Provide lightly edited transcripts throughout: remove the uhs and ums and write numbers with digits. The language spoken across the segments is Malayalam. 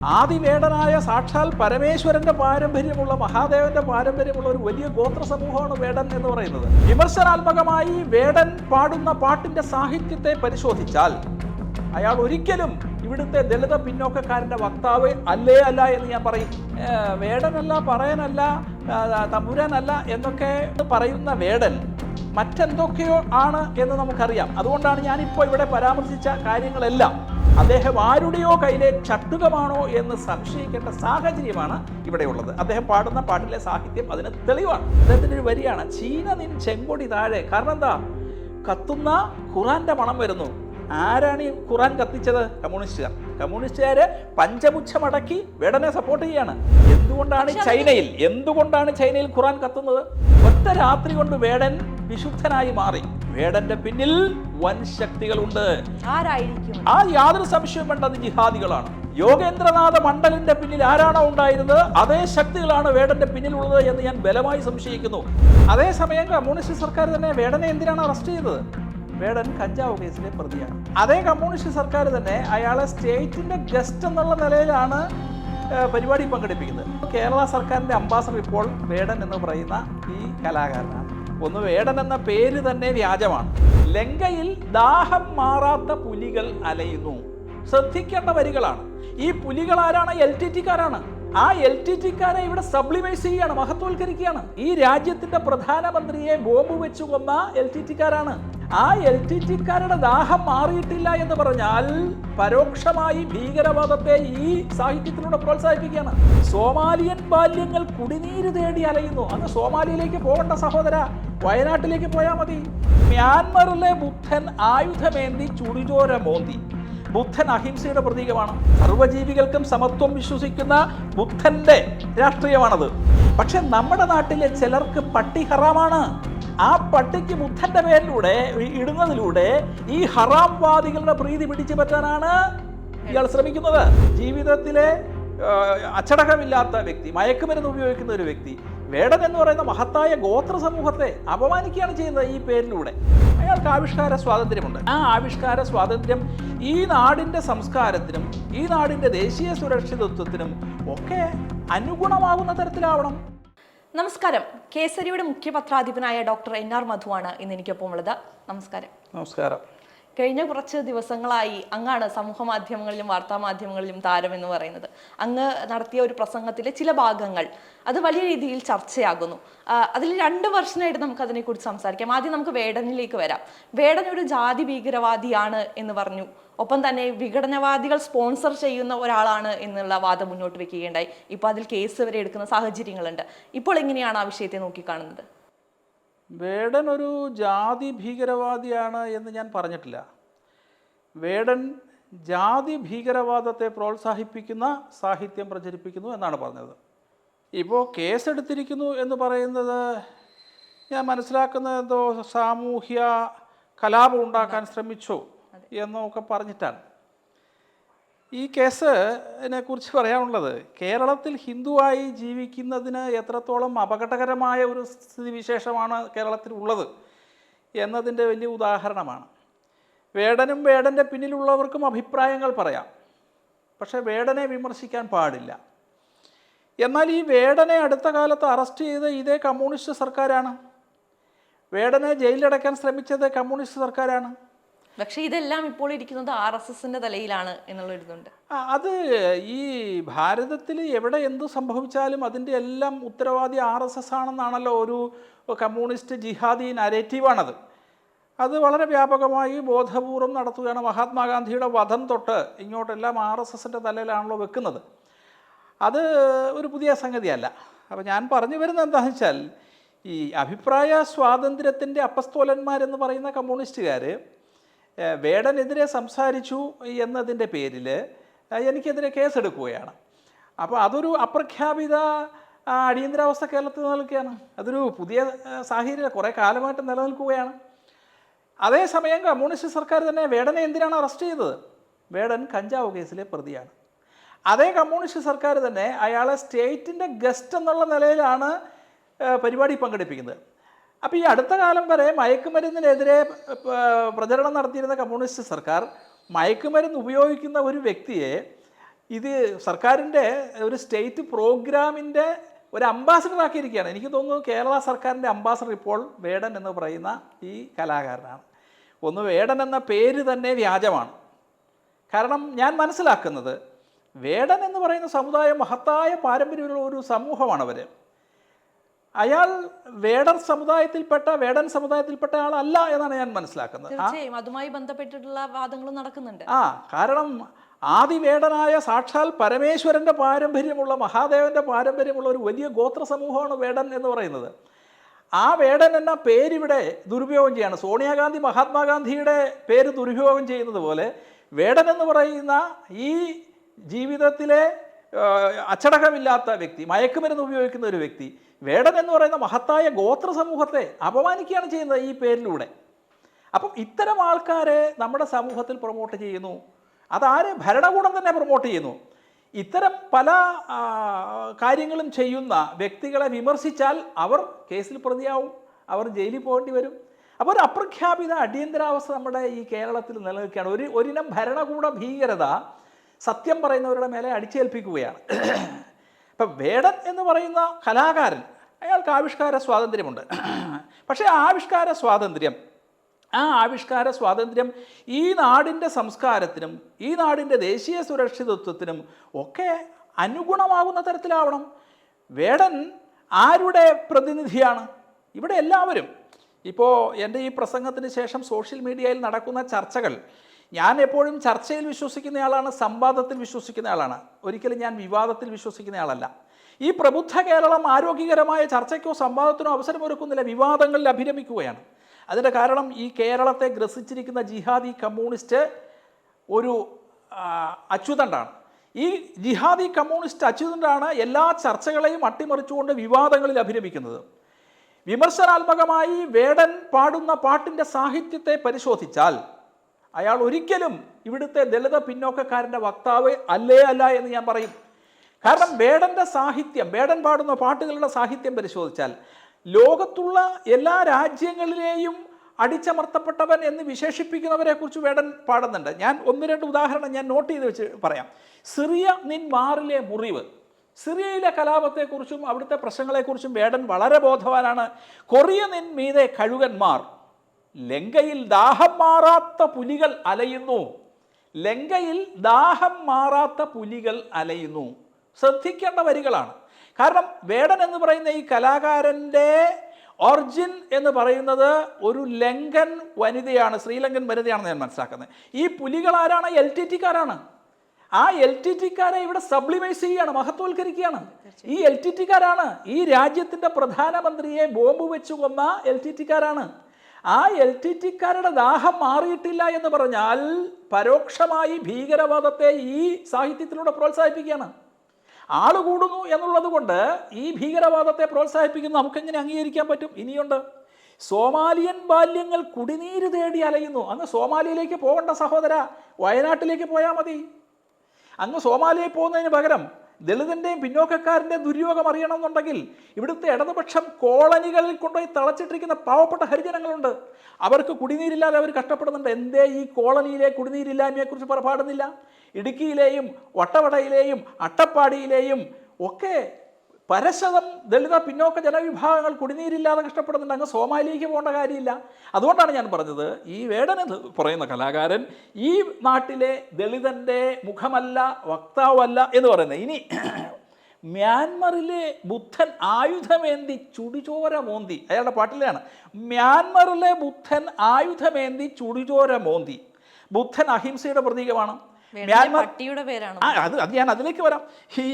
ആദിവേടനായ സാക്ഷാൽ പരമേശ്വരന്റെ പാരമ്പര്യമുള്ള മഹാദേവന്റെ പാരമ്പര്യമുള്ള ഒരു വലിയ ഗോത്ര സമൂഹമാണ് വേടൻ എന്ന് പറയുന്നത്. വിമർശനാത്മകമായി വേടൻ പാടുന്ന പാട്ടിന്റെ സാഹിത്യത്തെ പരിശോധിച്ചാൽ അയാൾ ഒരിക്കലും ഇവിടുത്തെ ദളിത പിന്നോക്കക്കാരന്റെ വക്താവ് അല്ല എന്ന് ഞാൻ പറയും. വേടനല്ല, പറയനല്ല, തമ്പുരാനല്ല എന്നൊക്കെ പറയുന്ന വേടൻ മറ്റെന്തൊക്കെയോ ആണ് എന്ന് നമുക്കറിയാം. അതുകൊണ്ടാണ് ഞാനിപ്പോൾ ഇവിടെ പരാമർശിച്ച കാര്യങ്ങളെല്ലാം അദ്ദേഹം ആരുടെയോ കയ്യിലെ ചട്ടുകമാണോ എന്ന് സംശയിക്കേണ്ട സാഹചര്യമാണ് ഇവിടെയുള്ളത്. അദ്ദേഹം പാടുന്ന പാട്ടിലെ സാഹിത്യം അതിന് തെളിവാണ്. അദ്ദേഹത്തിൻ്റെ ഒരു വരിയാണ്, ചീന നിൻ ചെങ്കൊടി താഴെ. കാരണം എന്താ? കത്തുന്ന ഖുറാന്റെ മണം വരുന്നു. ആരാണ് ഈ ഖുറാൻ കത്തിച്ചത്? കമ്മ്യൂണിസ്റ്റുകാർ. കമ്മ്യൂണിസ്റ്റുകാര് പഞ്ചപുച്ഛമടക്കി വേടനെ സപ്പോർട്ട് ചെയ്യാണ്. എന്തുകൊണ്ടാണ് ചൈനയിൽ ഖുറാൻ കത്തുന്നത്? ഒറ്റ രാത്രി കൊണ്ട് വേടൻ വിശുദ്ധനായി മാറി. വേടന്റെ പിന്നിൽ വൻ ശക്തികളുണ്ട്. ആ യാതൊരു സംശയവും വേണ്ട, അത് ജിഹാദികളാണ്. യോഗേന്ദ്രനാഥ മണ്ഡലിന്റെ പിന്നിൽ ആരാണോ ഉണ്ടായിരുന്നത് അതേ ശക്തികളാണ് വേടന്റെ പിന്നിലുള്ളത് എന്ന് ഞാൻ ബലമായി സംശയിക്കുന്നു. അതേസമയം കമ്മ്യൂണിസ്റ്റ് സർക്കാർ തന്നെ വേടനെ എന്തിനാണ് അറസ്റ്റ് ചെയ്തത്? വേടൻ കഞ്ചാവ് കേസിലെ പ്രതിയാണ്. അതേ കമ്മ്യൂണിസ്റ്റ് സർക്കാർ തന്നെ അയാളെ സ്റ്റേറ്റിന്റെ ഗസ്റ്റ് എന്നുള്ള നിലയിലാണ് പരിപാടി പങ്കെടുപ്പിക്കുന്നത്. കേരള സർക്കാരിന്റെ അംബാസഡർ ഇപ്പോൾ വേടൻ എന്ന് പറയുന്ന ഈ കലാകാരനാണ്. ഒന്ന്, വേടൻ എന്ന പേര് തന്നെ വ്യാജമാണ്. ലങ്കയിൽ ദാഹം മാറാത്ത പുലികൾ അലയുന്നു. ശ്രദ്ധിക്കേണ്ട വരികളാണ്. ഈ പുലികൾ ആരാണ്? LTT-കാരാണ്. ആ LTT-കാരെ ഇവിടെ സബ്ലിമൈസ് ചെയ്യുകയാണ്, മഹത്വവൽക്കരിക്കുകയാണ്. ഈ രാജ്യത്തിന്റെ പ്രധാനമന്ത്രിയെ ബോംബ് വെച്ചു കൊന്ന LTT-കാരാണ്. ആ LTT-കാരുടെ ദാഹം മാറിയിട്ടില്ല എന്ന് പറഞ്ഞാൽ പരോക്ഷമായി ഭീകരവാദത്തെ ഈ സാഹിത്യത്തിലൂടെ പ്രോത്സാഹിപ്പിക്കുകയാണ്. സോമാലിയൻ ബാല്യങ്ങൾ കുടിനീര് തേടി അലയുന്നു. അങ്ങ് സോമാലിയയിലേക്ക് പോകേണ്ട സഹോദര, വയനാട്ടിലേക്ക് പോയാൽ മതി. മ്യാൻമറിലെ ബുദ്ധൻ ആയുധമേന്തി ചുടുചോര മോന്തി. ബുദ്ധൻ അഹിംസയുടെ പ്രതീകമാണ്. സർവ്വജീവികൾക്കും സമത്വം വിശ്വസിക്കുന്ന ബുദ്ധന്റെ രാഷ്ട്രീയമാണത്. പക്ഷെ നമ്മുടെ നാട്ടിലെ ചിലർക്ക് പട്ടി ഹറാമാണ്. ആ പട്ടിക്ക് ബുദ്ധന്റെ പേരിലൂടെ ഇടുന്നതിലൂടെ ഈ ഹറാംവാദികളുടെ പ്രീതി പിടിച്ചു പറ്റാനാണ് ഇയാൾ ശ്രമിക്കുന്നത്. ജീവിതത്തിലെ അച്ചടക്കമില്ലാത്ത വ്യക്തി, മയക്കുമരുന്ന് ഉപയോഗിക്കുന്ന ഒരു വ്യക്തി, വേടൻ എന്ന് പറയുന്ന മഹത്തായ ഗോത്ര സമൂഹത്തെ അപമാനിക്കുകയാണ് ചെയ്യുന്നത് ഈ പേരിലൂടെ. അയാൾക്ക് ആവിഷ്കാര സ്വാതന്ത്ര്യമുണ്ട്. ആ ആവിഷ്കാര സ്വാതന്ത്ര്യം ഈ നാടിൻ്റെ സംസ്കാരത്തിനും ഈ നാടിൻ്റെ ദേശീയ സുരക്ഷിതത്വത്തിനും ഒക്കെ അനുഗുണമാകുന്ന തരത്തിലാവണം. നമസ്കാരം. കേസരിയുടെ മുഖ്യപത്രാധിപനായ ഡോക്ടർ NR മധുവാണ് ഇന്ന് എനിക്കൊപ്പം ഉള്ളത്. നമസ്കാരം. നമസ്കാരം. കഴിഞ്ഞ കുറച്ച് ദിവസങ്ങളായി അങ്ങാണ് സമൂഹ മാധ്യമങ്ങളിലും വാർത്താ മാധ്യമങ്ങളിലും താരം എന്ന് പറയുന്നത്. അങ്ങ് നടത്തിയ ഒരു പ്രസംഗത്തിലെ ചില ഭാഗങ്ങൾ അത് വലിയ രീതിയിൽ ചർച്ചയാകുന്നു. അതിൽ 2 വർഷമായിട്ട് നമുക്ക് അതിനെക്കുറിച്ച് സംസാരിക്കാം. ആദ്യം നമുക്ക് വേടനിലേക്ക് വരാം. വേടൻ ഒരു ജാതി ഭീകരവാദിയാണ് എന്ന് പറഞ്ഞു. ഒപ്പം തന്നെ വിഘടനവാദികൾ സ്പോൺസർ ചെയ്യുന്ന ഒരാളാണ് എന്നുള്ള വാദം മുന്നോട്ട് വെക്കുകയുണ്ടായി. ഇപ്പോൾ അതിൽ കേസ് വരെ എടുക്കുന്ന സാഹചര്യങ്ങളുണ്ട്. ഇപ്പോൾ എങ്ങനെയാണ് ആ വിഷയത്തെ നോക്കിക്കാണുന്നത്? വേടൻ ഒരു ജാതി ഭീകരവാദിയാണ് എന്ന് ഞാൻ പറഞ്ഞിട്ടില്ല. വേടൻ ജാതി ഭീകരവാദത്തെ പ്രോത്സാഹിപ്പിക്കുന്ന സാഹിത്യം പ്രചരിപ്പിക്കുന്നു എന്നാണ് പറഞ്ഞത്. ഇപ്പോൾ കേസെടുത്തിരിക്കുന്നു എന്ന് പറയുന്നത് ഞാൻ മനസ്സിലാക്കുന്നത് എന്തോ സാമൂഹ്യ കലാപം ഉണ്ടാക്കാൻ ശ്രമിച്ചോ എന്നൊക്കെ പറഞ്ഞിട്ടാണ്. ഈ കേസിനെ കുറിച്ച് പറയാനുള്ളത്, കേരളത്തിൽ ഹിന്ദുവായി ജീവിക്കുന്നതിന് എത്രത്തോളം അപകടകരമായ ഒരു സ്ഥിതിവിശേഷമാണ് കേരളത്തിൽ ഉള്ളത് എന്നതിൻ്റെ വലിയ ഉദാഹരണമാണ്. വേടനും വേടൻ്റെ പിന്നിലുള്ളവർക്കും അഭിപ്രായങ്ങൾ പറയാം, പക്ഷേ വേടനെ വിമർശിക്കാൻ പാടില്ല. എന്നാൽ ഈ വേടനെ അടുത്ത കാലത്ത് അറസ്റ്റ് ചെയ്ത് ഇതേ കമ്മ്യൂണിസ്റ്റ് സർക്കാരാണ്. വേടനെ ജയിലിലടയ്ക്കാൻ ശ്രമിച്ചത് കമ്മ്യൂണിസ്റ്റ് സർക്കാരാണ്. പക്ഷേ ഇതെല്ലാം ഇപ്പോൾ ഇരിക്കുന്നത് RSSന്റെ തലയിലാണ് എന്നുള്ളൊരിതുണ്ട്. അത് ഈ ഭാരതത്തിൽ എവിടെ എന്തു സംഭവിച്ചാലും അതിൻ്റെ എല്ലാം ഉത്തരവാദി RSS ആണെന്നാണല്ലോ ഒരു കമ്മ്യൂണിസ്റ്റ് ജിഹാദി നരേറ്റീവാണത്. അത് വളരെ വ്യാപകമായി ബോധപൂർവം നടത്തുകയാണ്. മഹാത്മാഗാന്ധിയുടെ വധം തൊട്ട് ഇങ്ങോട്ടെല്ലാം RSSന്റെ തലയിലാണല്ലോ വെക്കുന്നത്. അത് ഒരു പുതിയ സംഗതിയല്ല. അപ്പോൾ ഞാൻ പറഞ്ഞു വരുന്നത് എന്താണെന്ന് വെച്ചാൽ, ഈ അഭിപ്രായ സ്വാതന്ത്ര്യത്തിൻ്റെ അപ്പസ്തോലന്മാരെന്ന് പറയുന്ന കമ്മ്യൂണിസ്റ്റുകാർ വേടനെതിരെ സംസാരിച്ചു എന്നതിൻ്റെ പേരിൽ എനിക്കെതിരെ കേസെടുക്കുകയാണ്. അപ്പോൾ അതൊരു അപ്രഖ്യാപിത അടിയന്തരാവസ്ഥ കേരളത്തിൽ നിലനിൽക്കുകയാണ്. അതൊരു പുതിയ സാഹചര്യം കുറേ കാലമായിട്ട് നിലനിൽക്കുകയാണ്. അതേസമയം കമ്മ്യൂണിസ്റ്റ് സർക്കാർ തന്നെ വേടനെ എന്തിനാണ് അറസ്റ്റ് ചെയ്തത്? വേടൻ കഞ്ചാവ് കേസിലെ പ്രതിയാണ്. അതേ കമ്മ്യൂണിസ്റ്റ് സർക്കാർ തന്നെ അയാളെ സ്റ്റേറ്റിൻ്റെ ഗസ്റ്റ് എന്നുള്ള നിലയിലാണ് പരിപാടി പങ്കെടുപ്പിക്കുന്നത്. അപ്പോൾ ഈ അടുത്ത കാലം വരെ മയക്കുമരുന്നിനെതിരെ പ്രചരണം നടത്തിയിരുന്ന കമ്മ്യൂണിസ്റ്റ് സർക്കാർ മയക്കുമരുന്ന് ഉപയോഗിക്കുന്ന ഒരു വ്യക്തിയെ ഇത് സർക്കാരിൻ്റെ ഒരു സ്റ്റേറ്റ് പ്രോഗ്രാമിൻ്റെ ഒരു അംബാസഡർ ആക്കിയിരിക്കുകയാണ്. എനിക്ക് തോന്നുന്നു കേരള സർക്കാരിൻ്റെ അംബാസഡർ ഇപ്പോൾ വേടൻ എന്ന് പറയുന്ന ഈ കലാകാരനാണ്. ഒന്ന്, വേടൻ എന്ന പേര് തന്നെ വ്യാജമാണ്. കാരണം ഞാൻ മനസ്സിലാക്കുന്നത് വേടൻ എന്ന് പറയുന്ന സമുദായം മഹത്തായ പാരമ്പര്യമുള്ള ഒരു സമൂഹമാണ് അവർ. അയാൾ വേടൻ സമുദായത്തിൽപ്പെട്ട ആളല്ല എന്നാണ് ഞാൻ മനസ്സിലാക്കുന്നത്. തീർച്ചയായും അതുമായി ബന്ധപ്പെട്ടിട്ടുള്ള വാദങ്ങളും നടക്കുന്നുണ്ട്. കാരണം ആദിവേടനായ സാക്ഷാൽ പരമേശ്വരൻ്റെ പാരമ്പര്യമുള്ള, മഹാദേവൻ്റെ പാരമ്പര്യമുള്ള ഒരു വലിയ ഗോത്ര സമൂഹമാണ് വേടൻ എന്ന് പറയുന്നത്. ആ വേടൻ എന്ന പേരിവിടെ ദുരുപയോഗം ചെയ്യാണ്. സോണിയാഗാന്ധി മഹാത്മാഗാന്ധിയുടെ പേര് ദുരുപയോഗം ചെയ്യുന്നത് പോലെ വേടൻ എന്ന് പറയുന്ന ഈ ജീവിതത്തിലെ അച്ചടക്കമില്ലാത്ത വ്യക്തി, മയക്കുമരുന്ന് ഉപയോഗിക്കുന്ന ഒരു വ്യക്തി, വേടൻ എന്ന് പറയുന്ന മഹത്തായ ഗോത്ര സമൂഹത്തെ അപമാനിക്കുകയാണ് ചെയ്യുന്നത് ഈ പേരിലൂടെ. അപ്പം ഇത്തരം ആൾക്കാരെ നമ്മുടെ സമൂഹത്തിൽ പ്രൊമോട്ട് ചെയ്യുന്നു. അതാര്? ഭരണകൂടം തന്നെ പ്രൊമോട്ട് ചെയ്യുന്നു. ഇത്തരം പല കാര്യങ്ങളും ചെയ്യുന്ന വ്യക്തികളെ വിമർശിച്ചാൽ അവർ കേസിൽ പ്രതിയാവും, അവർ ജയിലിൽ പോകേണ്ടി വരും. അപ്പോൾ ഒരു അപ്രഖ്യാപിത അടിയന്തരാവസ്ഥ നമ്മുടെ ഈ കേരളത്തിൽ നിലനിൽക്കുകയാണ്. ഒരിനം ഭരണകൂട ഭീകരത സത്യം പറയുന്നവരുടെ മേലെ അടിച്ചേൽപ്പിക്കുകയാണ്. ഇപ്പം വേടൻ എന്ന് പറയുന്ന കലാകാരൻ, അയാൾക്ക് ആവിഷ്കാര സ്വാതന്ത്ര്യമുണ്ട്. പക്ഷേ ആ ആവിഷ്കാര സ്വാതന്ത്ര്യം ഈ നാടിൻ്റെ സംസ്കാരത്തിനും ഈ നാടിൻ്റെ ദേശീയ സുരക്ഷിതത്വത്തിനും ഒക്കെ അനുഗുണമാകുന്ന തരത്തിലാവണം. വേടൻ ആരുടെ പ്രതിനിധിയാണ്? ഇവിടെ എല്ലാവരും. ഇപ്പോൾ എൻ്റെ ഈ പ്രസംഗത്തിന് ശേഷം സോഷ്യൽ മീഡിയയിൽ നടക്കുന്ന ചർച്ചകൾ, ഞാൻ എപ്പോഴും ചർച്ചയിൽ വിശ്വസിക്കുന്ന ആളാണ്, സംവാദത്തിൽ വിശ്വസിക്കുന്ന ആളാണ്. ഒരിക്കലും ഞാൻ വിവാദത്തിൽ വിശ്വസിക്കുന്ന ആളല്ല. ഈ പ്രബുദ്ധ കേരളം ആരോഗ്യകരമായ ചർച്ചയ്ക്കോ സംവാദത്തിനോ അവസരമൊരുക്കുന്നില്ല, വിവാദങ്ങളിൽ അഭിരമിക്കുകയാണ്. അതിൻ്റെ കാരണം ഈ കേരളത്തെ ഗ്രസിച്ചിരിക്കുന്ന ജിഹാദി കമ്മ്യൂണിസ്റ്റ് ഒരു അച്യുതണ്ടാണ്. ഈ ജിഹാദി കമ്മ്യൂണിസ്റ്റ് അച്യുതണ്ടാണ് എല്ലാ ചർച്ചകളെയും അട്ടിമറിച്ചുകൊണ്ട് വിവാദങ്ങളിൽ അഭിരമിക്കുന്നത്. വിമർശനാത്മകമായി വേടൻ പാടുന്ന പാട്ടിൻ്റെ സാഹിത്യത്തെ പരിശോധിച്ചാൽ അയാൾ ഒരിക്കലും ഇവിടുത്തെ ദളിത പിന്നോക്കക്കാരൻ്റെ വക്താവ് അല്ല എന്ന് ഞാൻ പറയും. കാരണം വേടൻ്റെ സാഹിത്യം, വേടൻ പാടുന്ന പാട്ടുകളുടെ സാഹിത്യം പരിശോധിച്ചാൽ ലോകത്തുള്ള എല്ലാ രാജ്യങ്ങളിലെയും അടിച്ചമർത്തപ്പെട്ടവൻ എന്ന് വിശേഷിപ്പിക്കുന്നവരെ കുറിച്ച് വേടൻ പാടുന്നുണ്ട്. ഞാൻ 1-2 ഉദാഹരണം ഞാൻ നോട്ട് ചെയ്ത് വെച്ച് പറയാം. സിറിയ നിൻ മാറിലെ മുറിവ്, സിറിയയിലെ കലാപത്തെക്കുറിച്ചും അവിടുത്തെ പ്രശ്നങ്ങളെക്കുറിച്ചും വേടൻ വളരെ ബോധവാനാണ്. കൊറിയ നിൻ മീതെ കഴുകന്മാർ, ലങ്കയിൽ ദാഹം മാറാത്ത പുലികൾ അലയുന്നു, ലങ്കയിൽ ദാഹം മാറാത്ത പുലികൾ അലയുന്നു. ശ്രദ്ധിക്കേണ്ട വരികളാണ്. കാരണം വേടൻ എന്ന് പറയുന്ന ഈ കലാകാരൻ്റെ ഒറിജിൻ എന്ന് പറയുന്നത് ഒരു ലങ്കൻ വനിതയാണ്, ശ്രീലങ്കൻ വനിതയാണെന്ന് ഞാൻ മനസ്സിലാക്കുന്നത്. ഈ പുലികൾ ആരാണ്? LTT-കാരാണ്. ആ LTT-കാരെ ഇവിടെ സബ്ലിമൈസ് ചെയ്യുകയാണ്, മഹത്വവൽക്കരിക്കുകയാണ്. ഈ LTT-കാരാണ് ഈ രാജ്യത്തിൻ്റെ പ്രധാനമന്ത്രിയെ ബോംബ് വെച്ച് കൊന്ന LTT-കാരാണ്. ആ LTT-കാരുടെ ദാഹം മാറിയിട്ടില്ല എന്ന് പറഞ്ഞാൽ പരോക്ഷമായി ഭീകരവാദത്തെ ഈ സാഹിത്യത്തിലൂടെ പ്രോത്സാഹിപ്പിക്കുകയാണ്. ആള് കൂടുന്നു എന്നുള്ളത് കൊണ്ട് ഈ ഭീകരവാദത്തെ പ്രോത്സാഹിപ്പിക്കുന്ന നമുക്കെങ്ങനെ അംഗീകരിക്കാൻ പറ്റും? ഇനിയുണ്ട്. സോമാലിയൻ ബാല്യങ്ങൾ കുടിനീര് തേടി അലയുന്നു. അങ്ങ് സോമാലിയയിലേക്ക് പോകേണ്ട സഹോദര, വയനാട്ടിലേക്ക് പോയാൽ മതി. അങ്ങ് സോമാലിയയിൽ പോകുന്നതിന് പകരം ദളിതൻ്റെയും പിന്നോക്കക്കാരൻ്റെയും ദുര്യോഗം അറിയണമെന്നുണ്ടെങ്കിൽ ഇവിടുത്തെ ഇടതുപക്ഷം കോളനികളിൽ കൊണ്ടുപോയി തളച്ചിട്ടിരിക്കുന്ന പാവപ്പെട്ട ഹരിജനങ്ങളുണ്ട്. അവർക്ക് കുടിനീരില്ലാതെ അവർ കഷ്ടപ്പെടുന്നുണ്ട്. എന്തേ ഈ കോളനിയിലെ കുടിനീരില്ലായ്മയെക്കുറിച്ച് പാടുന്നില്ല? ഇടുക്കിയിലെയും വട്ടവടയിലെയും അട്ടപ്പാടിയിലെയും ഒക്കെ പരശതം ദളിത പിന്നോക്ക ജനവിഭാഗങ്ങൾ കുടിനീരില്ലാതെ കഷ്ടപ്പെടുന്നുണ്ട്. അങ്ങ് സോമാലിയയ്ക്ക് പോകേണ്ട കാര്യമില്ല. അതുകൊണ്ടാണ് ഞാൻ പറഞ്ഞത്, ഈ വേടൻ എന്ന് പറയുന്ന കലാകാരൻ ഈ നാട്ടിലെ ദളിതൻ്റെ മുഖമല്ല, വക്താവല്ല എന്ന് പറയുന്നത്. ഇനി മ്യാൻമറിലെ ബുദ്ധൻ ആയുധമേന്തി ചുടിചോര മോന്തി, അയാളുടെ പാട്ടിലാണ്. മ്യാൻമറിലെ ബുദ്ധൻ ആയുധമേന്തി ചുടിചോര മോന്തി. ബുദ്ധൻ അഹിംസയുടെ പ്രതീകമാണ്. പട്ടിയുടെ പേരാണ് അത് ഞാൻ അതിലേക്ക് വരാം. ഈ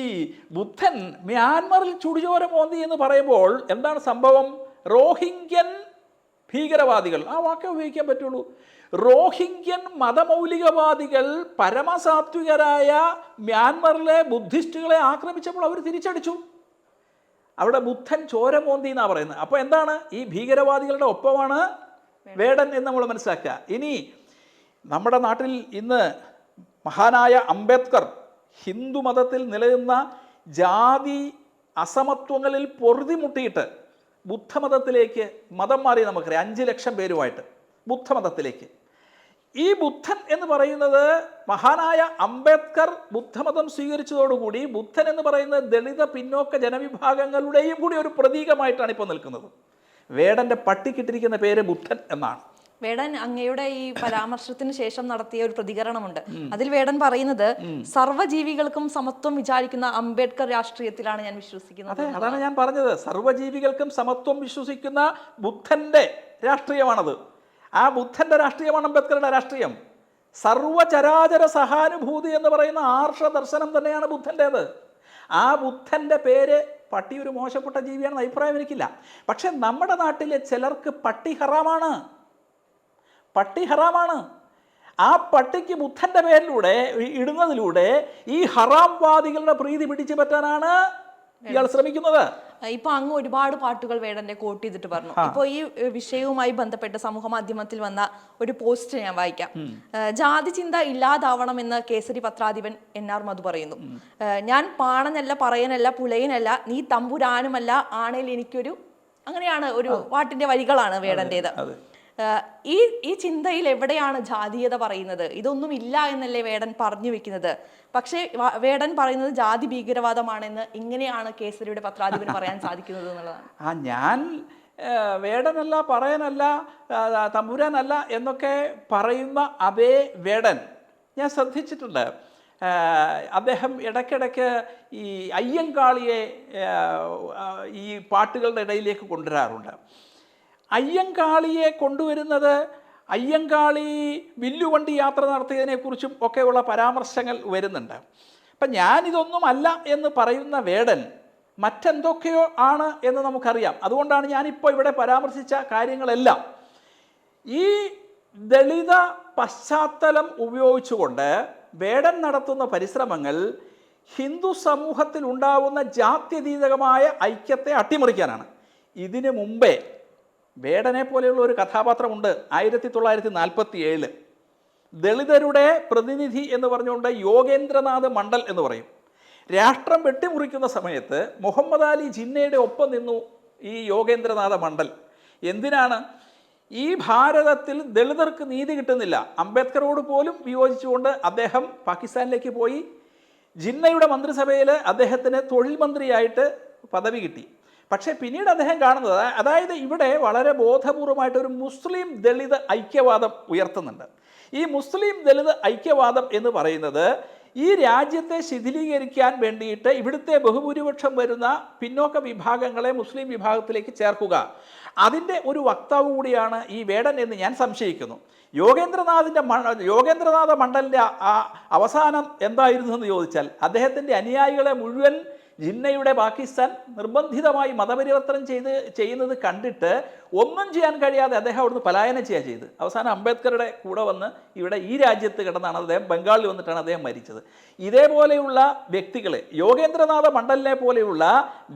ബുദ്ധൻ മ്യാൻമറിൽ ചുടിചോര മോന്തി എന്ന് പറയുമ്പോൾ എന്താണ് സംഭവം? റോഹിംഗ്യൻ ഭീകരവാദികൾ, ആ വാക്കേ ഉപയോഗിക്കാൻ പറ്റുള്ളൂ, റോഹിംഗ്യൻ മതമൗലികവാദികൾ പരമസാത്വികരായ മ്യാൻമറിലെ ബുദ്ധിസ്റ്റുകളെ ആക്രമിച്ചപ്പോൾ അവർ തിരിച്ചടിച്ചു. അവിടെ ബുദ്ധൻ ചോര മോന്തി എന്നാണ് പറയുന്നത്. അപ്പോൾ എന്താണ്? ഈ ഭീകരവാദികളുടെ ഒപ്പമാണ് വേടൻ എന്ന് നമ്മൾ മനസ്സിലാക്കുക. ഇനി നമ്മുടെ നാട്ടിൽ ഇന്ന് മഹാനായ അംബേദ്കർ ഹിന്ദു മതത്തിൽ നിലനിന്ന ജാതി അസമത്വങ്ങളിൽ പൊറുതിമുട്ടിയിട്ട് ബുദ്ധമതത്തിലേക്ക് മതം മാറി. നമുക്കറിയാം 5 ലക്ഷം പേരുമായിട്ട് ബുദ്ധമതത്തിലേക്ക്. ഈ ബുദ്ധൻ എന്ന് പറയുന്നത് മഹാനായ അംബേദ്കർ ബുദ്ധമതം സ്വീകരിച്ചതോടുകൂടി ബുദ്ധൻ എന്ന് പറയുന്നത് ദളിത പിന്നോക്ക ജനവിഭാഗങ്ങളുടെയും കൂടി ഒരു പ്രതീകമായിട്ടാണ് ഇപ്പോൾ നിൽക്കുന്നത്. വേടൻ്റെ പട്ടിക്കിട്ടിരിക്കുന്ന പേര് ബുദ്ധൻ എന്നാണ്. വേടൻ അങ്ങയുടെ ഈ പരാമർശത്തിന് ശേഷം നടത്തിയ ഒരു പ്രതികരണമുണ്ട്. അതിൽ വേടൻ പറയുന്നത് സർവ്വജീവികൾക്കും സമത്വം വിചാരിക്കുന്ന അംബേദ്കർ രാഷ്ട്രീയത്തിലാണ് ഞാൻ വിശ്വസിക്കുന്നത്. അതെ, അതാണ് ഞാൻ പറഞ്ഞത്. സർവ്വജീവികൾക്കും സമത്വം വിശ്വസിക്കുന്ന ബുദ്ധന്റെ രാഷ്ട്രീയമാണത്. ആ ബുദ്ധന്റെ രാഷ്ട്രീയമാണ് അംബേദ്കറുടെ രാഷ്ട്രീയം. സർവചരാചര സഹാനുഭൂതി എന്ന് പറയുന്ന ആർഷ ദർശനം തന്നെയാണ് ബുദ്ധൻ്റേത്. ആ ബുദ്ധൻ്റെ പേര് പട്ടി ഒരു മോശപ്പെട്ട ജീവിയാണെന്ന് അഭിപ്രായം എനിക്കില്ല. പക്ഷെ നമ്മുടെ നാട്ടിലെ ചിലർക്ക് പട്ടി ഹറാമാണ്. പട്ടി ഹറാമാണ്. ആ പട്ടിക്ക് ബുദ്ധൻ്റെ പേരിലൂടെ ഇടുന്നതിലൂടെ ഈ ഹറാംവാദികളുടെ പ്രീതി പിടിച്ചു പറ്റാനാണ് ഇയാൾ ശ്രമിക്കുന്നത്. ഇപ്പൊ അങ്ങ് ഒരുപാട് പാട്ടുകൾ വേടന്റെ കോട്ട് ചെയ്തിട്ട് പറഞ്ഞു. ഇപ്പൊ ഈ വിഷയവുമായി ബന്ധപ്പെട്ട് സമൂഹ മാധ്യമത്തിൽ വന്ന ഒരു പോസ്റ്റ് ഞാൻ വായിക്കാം. ജാതി ചിന്ത ഇല്ലാതാവണമെന്ന് കേസരി പത്രാധിപൻ NR മധു പറയുന്നു. ഞാൻ പാണനല്ല, പറയനല്ല, പുലയനല്ല, നീ തമ്പുരാനുമല്ല, ആണേൽ എനിക്കൊരു, അങ്ങനെയാണ് ഒരു പാട്ടിന്റെ വരികളാണ് വേടന്റേത്. ഈ ചിന്തയിൽ എവിടെയാണ് ജാതീയത പറയുന്നത്? ഇതൊന്നും ഇല്ല എന്നല്ലേ വേടൻ പറഞ്ഞു വെക്കുന്നത്. പക്ഷേ വേടൻ പറയുന്നത് ജാതി ഭീകരവാദമാണെന്ന് ഇങ്ങനെയാണ് കേസരിയുടെ പത്രാധിപന് പറയാൻ സാധിക്കുന്നത് എന്നുള്ളതാണ്. ഞാൻ വേടനല്ല, പറയനല്ല, തമ്പുരാനല്ല എന്നൊക്കെ പറയുന്ന അതേ വേടൻ ഞാൻ ശ്രദ്ധിച്ചിട്ടുണ്ട്. അദ്ദേഹം ഇടയ്ക്കിടയ്ക്ക് ഈ അയ്യങ്കാളിയെ ഈ പാട്ടുകളുടെ ഇടയിലേക്ക് കൊണ്ടുവരാറുണ്ട്. അയ്യങ്കാളിയെ കൊണ്ടുവരുന്നത് അയ്യങ്കാളി വില്ലുവണ്ടി യാത്ര നടത്തിയതിനെക്കുറിച്ചും ഒക്കെയുള്ള പരാമർശങ്ങൾ വരുന്നുണ്ട്. അപ്പം ഞാനിതൊന്നും അല്ല എന്ന് പറയുന്ന വേടൻ മറ്റെന്തൊക്കെയോ ആണ് എന്ന് നമുക്കറിയാം. അതുകൊണ്ടാണ് ഞാനിപ്പോൾ ഇവിടെ പരാമർശിച്ച കാര്യങ്ങളെല്ലാം. ഈ ദളിത പശ്ചാത്തലം ഉപയോഗിച്ചുകൊണ്ട് വേടൻ നടത്തുന്ന പരിശ്രമങ്ങൾ ഹിന്ദു സമൂഹത്തിൽ ഉണ്ടാവുന്ന ജാത്യതീതകമായ ഐക്യത്തെ അട്ടിമറിക്കാനാണ്. ഇതിനു മുമ്പേ വേടനെ പോലെയുള്ള ഒരു കഥാപാത്രമുണ്ട്. 1947 ദളിതരുടെ പ്രതിനിധി എന്ന് പറഞ്ഞുകൊണ്ട് യോഗേന്ദ്രനാഥ് മണ്ഡൽ എന്ന് പറയും. രാഷ്ട്രം വെട്ടിമുറിക്കുന്ന സമയത്ത് മുഹമ്മദ് അലി ജിന്നയുടെ ഒപ്പം നിന്നു ഈ യോഗേന്ദ്രനാഥ മണ്ഡൽ. എന്തിനാണ്? ഈ ഭാരതത്തിൽ ദളിതർക്ക് നീതി കിട്ടുന്നില്ല. അംബേദ്കറോട് പോലും വിയോജിച്ചുകൊണ്ട് അദ്ദേഹം പാകിസ്ഥാനിലേക്ക് പോയി. ജിന്നയുടെ മന്ത്രിസഭയിൽ അദ്ദേഹത്തിന് തൊഴിൽ മന്ത്രിയായിട്ട് പദവി കിട്ടി. പക്ഷേ പിന്നീട് അദ്ദേഹം കാണുന്നത്, അതായത് ഇവിടെ വളരെ ബോധപൂർവമായിട്ടൊരു മുസ്ലിം ദളിത് ഐക്യവാദം ഉയർത്തുന്നുണ്ട്. ഈ മുസ്ലിം ദളിത് ഐക്യവാദം എന്ന് പറയുന്നത് ഈ രാജ്യത്തെ ശിഥിലീകരിക്കാൻ വേണ്ടിയിട്ട് ഇവിടുത്തെ ബഹുഭൂരിപക്ഷം വരുന്ന പിന്നോക്ക വിഭാഗങ്ങളെ മുസ്ലിം വിഭാഗത്തിലേക്ക് ചേർക്കുക, അതിൻ്റെ ഒരു വക്താവ് കൂടിയാണ് ഈ വേടൻ എന്ന് ഞാൻ സംശയിക്കുന്നു. യോഗേന്ദ്രനാഥ മണ്ഡലിൻ്റെ അവസാനം എന്തായിരുന്നു എന്ന് ചോദിച്ചാൽ, അദ്ദേഹത്തിൻ്റെ അനുയായികളെ മുഴുവൻ ജിന്നയുടെ പാകിസ്ഥാൻ നിർബന്ധിതമായി മതപരിവർത്തനം ചെയ്യുന്നത് കണ്ടിട്ട് ഒന്നും ചെയ്യാൻ കഴിയാതെ അദ്ദേഹം അവിടുന്ന് പലായനം ചെയ്ത് അവസാനം അംബേദ്കറുടെ കൂടെ വന്ന് ഇവിടെ ഈ രാജ്യത്ത് കിടന്നാണ് അദ്ദേഹം, ബംഗാളിൽ വന്നിട്ടാണ് അദ്ദേഹം മരിച്ചത്. ഇതേപോലെയുള്ള വ്യക്തികളെ, യോഗേന്ദ്രനാഥ മണ്ഡലിനെ പോലെയുള്ള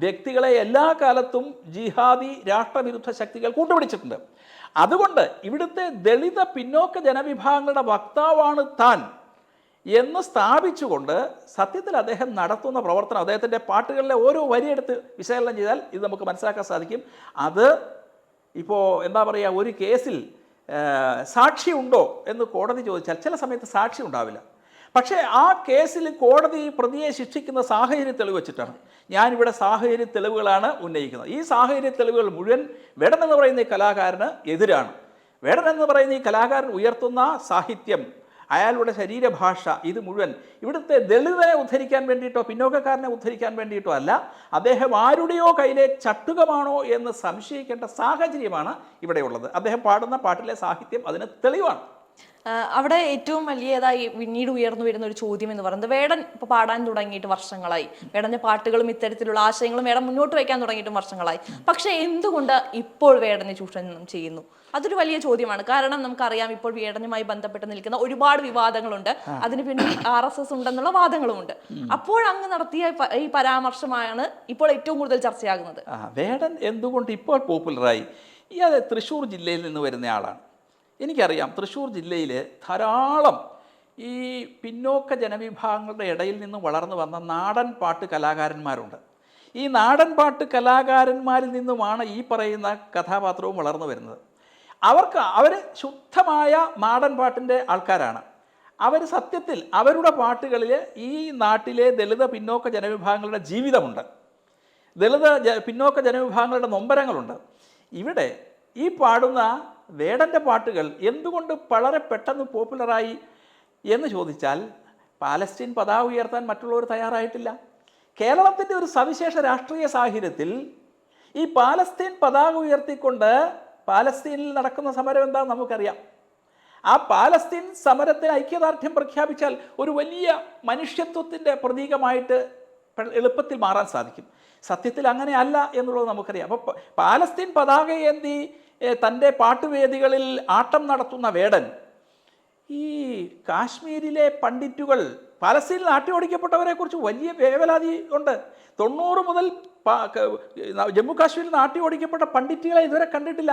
വ്യക്തികളെ എല്ലാ കാലത്തും ജിഹാദി രാഷ്ട്രവിരുദ്ധ ശക്തികൾ കൂട്ടുപിടിച്ചിട്ടുണ്ട്. അതുകൊണ്ട് ഇവിടുത്തെ ദളിത പിന്നോക്ക ജനവിഭാഗങ്ങളുടെ വക്താവാണ് താൻ എന്ന് സ്ഥാപിച്ചുകൊണ്ട് സത്യത്തിൽ അദ്ദേഹം നടത്തുന്ന പ്രവർത്തനം, അദ്ദേഹത്തിൻ്റെ പാട്ടുകളിലെ ഓരോ വരിയെടുത്ത് വിശകലനം ചെയ്താൽ ഇത് നമുക്ക് മനസ്സിലാക്കാൻ സാധിക്കും. അത് ഇപ്പോൾ എന്താ പറയുക, ഒരു കേസിൽ സാക്ഷി ഉണ്ടോ എന്ന് കോടതി ചോദിച്ചാൽ ചില സമയത്ത് സാക്ഷി ഉണ്ടാവില്ല. പക്ഷേ ആ കേസിൽ കോടതി പ്രതിയെ ശിക്ഷിക്കുന്ന സാഹചര്യ തെളിവ് വെച്ചിട്ടാണ്. ഞാനിവിടെ സാഹചര്യ തെളിവുകളാണ് ഉന്നയിക്കുന്നത്. ഈ സാഹചര്യ തെളിവുകൾ മുഴുവൻ വേടൻ എന്ന് പറയുന്ന ഈ കലാകാരന് എതിരാണ്. വേടൻ എന്ന് പറയുന്ന ഈ കലാകാരൻ ഉയർത്തുന്ന സാഹിത്യം, അയാളുടെ ശരീരഭാഷ, ഇത് മുഴുവൻ ഇവിടുത്തെ ദളിതനെ ഉദ്ധരിക്കാൻ വേണ്ടിയിട്ടോ പിന്നോക്കക്കാരനെ ഉദ്ധരിക്കാൻ വേണ്ടിയിട്ടോ അല്ല, അദ്ദേഹം ആരുടെയോ കയ്യിലെ ചട്ടുകമാണോ എന്ന് സംശയിക്കേണ്ട സാഹചര്യമാണ് ഇവിടെയുള്ളത്. അദ്ദേഹം പാടുന്ന പാട്ടിലെ സാഹിത്യം അതിന് തെളിവാണ്. അവിടെ ഏറ്റവും വലിയതായി പിന്നീട് ഉയർന്നു വരുന്ന ഒരു ചോദ്യം എന്ന് പറയുന്നത്, വേടൻ ഇപ്പോൾ പാടാൻ തുടങ്ങിയിട്ട് വർഷങ്ങളായി, വേടൻ്റെ പാട്ടുകളും ഇത്തരത്തിലുള്ള ആശയങ്ങളും വേടൻ മുന്നോട്ട് വയ്ക്കാൻ തുടങ്ങിയിട്ടും വർഷങ്ങളായി. പക്ഷേ എന്തുകൊണ്ട് ഇപ്പോൾ വേടനെ ചൂഷണം ചെയ്യുന്നു? അതൊരു വലിയ ചോദ്യമാണ്. കാരണം നമുക്കറിയാം, ഇപ്പോൾ വേടനുമായി ബന്ധപ്പെട്ട് നിൽക്കുന്ന ഒരുപാട് വിവാദങ്ങളുണ്ട്, അതിന് പിന്നിൽ RSS ഉണ്ടെന്നുള്ള വാദങ്ങളുമുണ്ട്. അപ്പോൾ അങ്ങ് നടത്തിയ ഈ പരാമർശമാണ് ഇപ്പോൾ ഏറ്റവും കൂടുതൽ ചർച്ചയാകുന്നത്. വേടൻ എന്തുകൊണ്ട് ഇപ്പോൾ പോപ്പുലറായി? ഇയാൾ തൃശ്ശൂർ ജില്ലയിൽ നിന്ന് വരുന്ന ആളാണ്. എനിക്കറിയാം, തൃശ്ശൂർ ജില്ലയിൽ ധാരാളം ഈ പിന്നോക്ക ജനവിഭാഗങ്ങളുടെ ഇടയിൽ നിന്ന് വളർന്നു വന്ന നാടൻ പാട്ട് കലാകാരന്മാരുണ്ട്. ഈ നാടൻ പാട്ട് കലാകാരന്മാരിൽ നിന്നുമാണ് ഈ പറയുന്ന കഥാപാത്രവും വളർന്നു വരുന്നത്. അവർ ശുദ്ധമായ നാടൻ പാട്ടിൻ്റെ ആൾക്കാരാണ്. അവർ സത്യത്തിൽ അവരുടെ പാട്ടുകളിൽ ഈ നാട്ടിലെ ദളിത് പിന്നോക്ക ജനവിഭാഗങ്ങളുടെ ജീവിതമുണ്ട്, പിന്നോക്ക ജനവിഭാഗങ്ങളുടെ നൊമ്പരങ്ങളുണ്ട്. ഇവിടെ ഈ പാടുന്ന വേടൻ്റെ പാട്ടുകൾ എന്തുകൊണ്ട് വളരെ പെട്ടെന്ന് പോപ്പുലറായി എന്ന് ചോദിച്ചാൽ, പാലസ്തീൻ പതാക ഉയർത്താൻ മറ്റുള്ളവർ തയ്യാറായിട്ടില്ല. കേരളത്തിൻ്റെ ഒരു സവിശേഷ രാഷ്ട്രീയ സാഹചര്യത്തിൽ ഈ പാലസ്തീൻ പതാക ഉയർത്തിക്കൊണ്ട് പാലസ്തീനിൽ നടക്കുന്ന സമരം എന്താണെന്ന് നമുക്കറിയാം. ആ പാലസ്തീൻ സമരത്തിന് ഐക്യദാർഢ്യം പ്രഖ്യാപിച്ചാൽ ഒരു വലിയ മനുഷ്യത്വത്തിൻ്റെ പ്രതീകമായിട്ട് എളുപ്പത്തിൽ മാറാൻ സാധിക്കും. സത്യത്തിൽ അങ്ങനെയല്ല എന്നുള്ളത് നമുക്കറിയാം. അപ്പോൾ പാലസ്തീൻ പതാകയേന്തി തൻ്റെ പാട്ടുവേദികളിൽ ആട്ടം നടത്തുന്ന വേടൻ ഈ കാശ്മീരിലെ പണ്ഡിറ്റുകൾ, പാലസ്തീനിൽ നാട്ടിയോടിക്കപ്പെട്ടവരെക്കുറിച്ച് വലിയ വേവലാതി ഉണ്ട്. 90 മുതൽ ജമ്മു കാശ്മീരിൽ നാട്ടിയോടിക്കപ്പെട്ട പണ്ഡിറ്റുകളെ ഇതുവരെ കണ്ടിട്ടില്ല.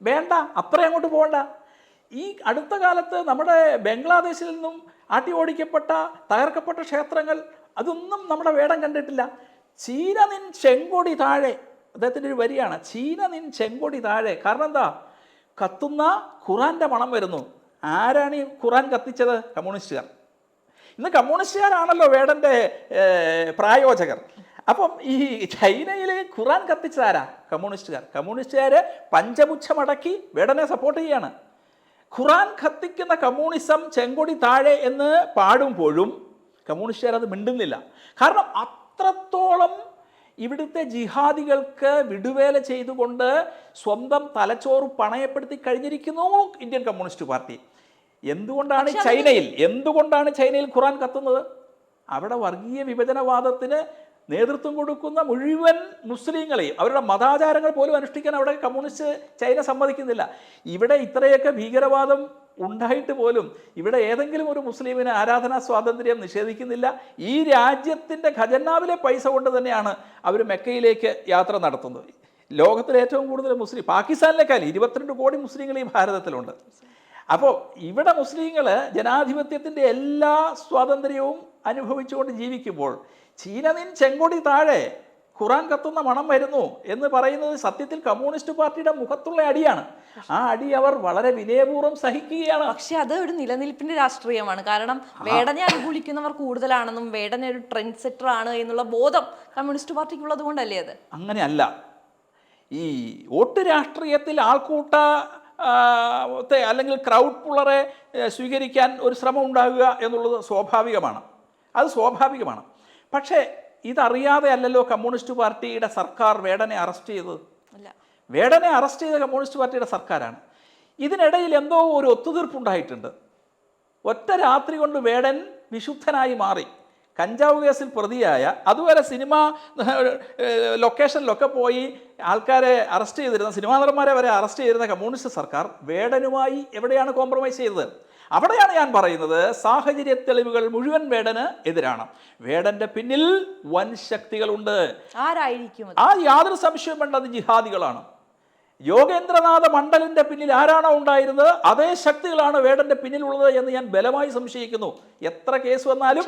വേണ്ട, അത്ര അങ്ങോട്ട് പോകണ്ട. ഈ അടുത്ത കാലത്ത് നമ്മുടെ ബംഗ്ലാദേശിൽ നിന്നും ഓടിക്കപ്പെട്ട തകർക്കപ്പെട്ട ക്ഷേത്രങ്ങൾ, അതൊന്നും നമ്മുടെ വേടൻ കണ്ടിട്ടില്ല. ചീന നിൻ ചെങ്കൊടി താഴെ, അദ്ദേഹത്തിൻ്റെ ഒരു വരിയാണ്, ചീന നിൻ ചെങ്കൊടി താഴെ. കാരണം എന്താ? കത്തുന്ന ഖുറാൻ്റെ മണം വരുന്നു. ആരാണ് ഈ ഖുറാൻ കത്തിച്ചത്? കമ്മ്യൂണിസ്റ്റുകാർ. ഇന്ന് കമ്മ്യൂണിസ്റ്റുകാരാണല്ലോ വേടൻ്റെ പ്രായോജകർ. അപ്പം ഈ ചൈനയിൽ ഖുറാൻ കത്തിച്ചതാരാ? കമ്മ്യൂണിസ്റ്റുകാർ പഞ്ചപുച്ഛമടക്കി വേടനെ സപ്പോർട്ട് ചെയ്യാണ്. ഖുറാൻ കത്തിക്കുന്ന കമ്മ്യൂണിസം ചെങ്കൊടി താഴെ എന്ന് പാടുമ്പോഴും കമ്മ്യൂണിസ്റ്റുകാർ അത് മിണ്ടുന്നില്ല. കാരണം അത്രത്തോളം ഇവിടുത്തെ ജിഹാദികൾക്ക് വിടുവേല ചെയ്തുകൊണ്ട് സ്വന്തം തലച്ചോറ് പണയപ്പെടുത്തി കഴിഞ്ഞിരിക്കുന്നു ഇന്ത്യൻ കമ്മ്യൂണിസ്റ്റ് പാർട്ടി. എന്തുകൊണ്ടാണ് ചൈനയിൽ ഖുറാൻ കത്തുന്നത്? അവിടെ വർഗീയ വിഭജനവാദത്തിന് നേതൃത്വം കൊടുക്കുന്ന മുഴുവൻ മുസ്ലിങ്ങളെയും അവരുടെ മതാചാരങ്ങൾ പോലും അനുഷ്ഠിക്കാൻ അവിടെ കമ്മ്യൂണിസ്റ്റ് ചൈന സമ്മതിക്കുന്നില്ല. ഇവിടെ ഇത്രയൊക്കെ ഭീകരവാദം ഉണ്ടായിട്ട് പോലും ഇവിടെ ഏതെങ്കിലും ഒരു മുസ്ലിമിന് ആരാധനാ സ്വാതന്ത്ര്യം നിഷേധിക്കുന്നില്ല. ഈ രാജ്യത്തിൻ്റെ ഖജനാവിലെ പൈസ കൊണ്ട് തന്നെയാണ് അവർ മെക്കയിലേക്ക് യാത്ര നടത്തുന്നത്. ലോകത്തിലെ ഏറ്റവും കൂടുതൽ മുസ്ലിം, പാകിസ്ഥാനിലേക്കാൾ 22 കോടി മുസ്ലിങ്ങൾ ഈ ഭാരതത്തിലുണ്ട്. അപ്പോൾ ഇവിടെ മുസ്ലിങ്ങൾ ജനാധിപത്യത്തിൻ്റെ എല്ലാ സ്വാതന്ത്ര്യവും അനുഭവിച്ചുകൊണ്ട് ജീവിക്കുമ്പോൾ ചീന നിൻ ചെങ്കൊടി താഴെ, ഖുറാൻ കത്തുന്ന മണം വരുന്നു എന്ന് പറയുന്നത് സത്യത്തിൽ കമ്മ്യൂണിസ്റ്റ് പാർട്ടിയുടെ മുഖത്തുള്ള അടിയാണ്. ആ അടി അവർ വളരെ വിനയപൂർവ്വം സഹിക്കുകയാണ്. പക്ഷെ അത് ഒരു നിലനിൽപ്പിന്റെ രാഷ്ട്രീയമാണ്. കാരണം വേടനെ അനുകൂലിക്കുന്നവർ കൂടുതലാണെന്നും വേടനെ ഒരു ട്രെൻഡ് സെറ്റർ ആണ് എന്നുള്ള ബോധം കമ്മ്യൂണിസ്റ്റ് പാർട്ടിക്കുള്ളത് കൊണ്ടല്ലേ അത്? അങ്ങനെയല്ല. ഈ വോട്ട് രാഷ്ട്രീയത്തിൽ ആൾക്കൂട്ട അല്ലെങ്കിൽ ക്രൗഡ് പുള്ളറെ സ്വീകരിക്കാൻ ഒരു ശ്രമം ഉണ്ടാകുക എന്നുള്ളത് സ്വാഭാവികമാണ്. അത് സ്വാഭാവികമാണ്. പക്ഷേ ഇതറിയാതെ അല്ലല്ലോ കമ്മ്യൂണിസ്റ്റ് പാർട്ടിയുടെ സർക്കാർ വേടനെ അറസ്റ്റ് ചെയ്തത്. വേടനെ അറസ്റ്റ് ചെയ്ത കമ്മ്യൂണിസ്റ്റ് പാർട്ടിയുടെ സർക്കാരാണ്. ഇതിനിടയിൽ എന്തോ ഒരു ഒത്തുതീർപ്പുണ്ടായിട്ടുണ്ട്. ഒറ്റ രാത്രി കൊണ്ട് വേടൻ വിശുദ്ധനായി മാറി. കഞ്ചാവ് കേസിൽ പ്രതിയായ, അതുവരെ സിനിമ ലൊക്കേഷനിലൊക്കെ പോയി ആൾക്കാരെ അറസ്റ്റ് ചെയ്തിരുന്ന, സിനിമാ നടന്മാരെ വരെ അറസ്റ്റ് ചെയ്തിരുന്ന കമ്മ്യൂണിസ്റ്റ് സർക്കാർ വേടനുമായി എവിടെയാണ് കോംപ്രമൈസ് ചെയ്തത്? അവിടെയാണ് ഞാൻ പറയുന്നത് സാഹചര്യ തെളിവുകൾ മുഴുവൻ വേടന് എതിരാണ്. വേടന്റെ പിന്നിൽ വൻ ശക്തികളുണ്ട്. ആരായിരിക്കും? ആ യാതൊരു സംശയവും വേണ്ട, അത് ജിഹാദികളാണ്. യോഗേന്ദ്രനാഥ മണ്ഡലിന്റെ പിന്നിൽ ആരാണോ ഉണ്ടായിരുന്നത് അതേ ശക്തികളാണ് വേടന്റെ പിന്നിലുള്ളത് എന്ന് ഞാൻ ബലമായി സംശയിക്കുന്നു. എത്ര കേസ് വന്നാലും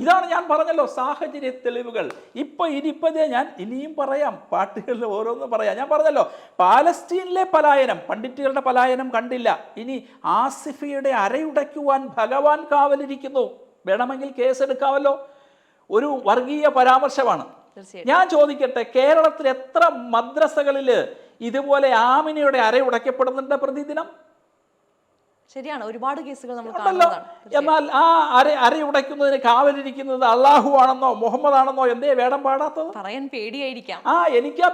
ഇതാണ് ഞാൻ പറഞ്ഞല്ലോ, സാഹചര്യ തെളിവുകൾ. ഇനിയിപ്പോ ഞാൻ ഇനിയും പറയാം, പാട്ടുകളിൽ ഓരോന്നും പറയാം. ഞാൻ പറഞ്ഞല്ലോ, പാലസ്തീനിലെ പലായനം, പണ്ഡിറ്റുകളുടെ പലായനം കണ്ടില്ല. ഇനി ആസിഫയുടെ അരയുടയ്ക്കുവാൻ ഭഗവാൻ കാവലിരിക്കുന്നു. വേണമെങ്കിൽ കേസെടുക്കാമല്ലോ. ഒരു വർഗീയ പരാമർശമാണ്. ഞാൻ ചോദിക്കട്ടെ, കേരളത്തിൽ എത്ര മദ്രസകളിൽ ഇതുപോലെ ആമിനയുടെ അര ഉടയ്ക്കപ്പെടുന്നുണ്ട് പ്രതിദിനം? ശരിയാണ്, ഒരുപാട് കേസുകൾ നമ്മൾ എന്നാൽ ആ അരയുടയ്ക്കുന്നതിന് കാവലിരിക്കുന്നത് അള്ളാഹു ആണെന്നോ മുഹമ്മദ് ആണെന്നോ എന്തേ വേടം പാടാത്തത്? പറയാൻ പേടിയായിരിക്കാം. എനിക്കാ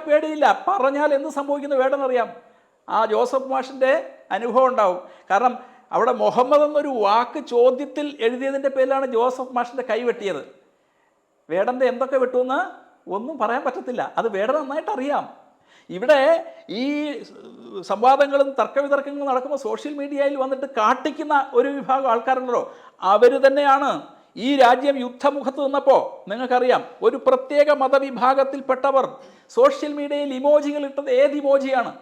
പേടിയില്ല. പറഞ്ഞാൽ എന്ത് സംഭവിക്കുന്ന വേടനറിയാം. ആ ജോസഫ് മാഷിന്റെ അനുഭവം ഉണ്ടാവും. കാരണം അവിടെ മുഹമ്മദ് എന്നൊരു വാക്ക് ചോദ്യത്തിൽ എഴുതിയതിൻ്റെ പേരിലാണ് ജോസഫ് മാഷിന്റെ കൈവെട്ടിയത്. വേടൻ്റെ എന്തൊക്കെ വെട്ടുമെന്ന് ഒന്നും പറയാൻ പറ്റത്തില്ല. അത് വേടൻ നന്നായിട്ട് അറിയാം. ഇവിടെ ഈ സംവാദങ്ങളും തർക്കവിതർക്കങ്ങളും നടക്കുമ്പോൾ സോഷ്യൽ മീഡിയയിൽ വന്നിട്ട് കാട്ടിക്കുന്ന ഒരു വിഭാഗം ആൾക്കാരുണ്ടല്ലോ, അവർ തന്നെയാണ് ഈ രാജ്യം യുദ്ധമുഖത്ത് നിന്നപ്പോൾ നിങ്ങൾക്കറിയാം ഒരു പ്രത്യേക മതവിഭാഗത്തിൽപ്പെട്ടവർ സോഷ്യൽ മീഡിയയിൽ ഇമോജികൾ ഇട്ടത് ഏത് ഇമോജിയാണ്?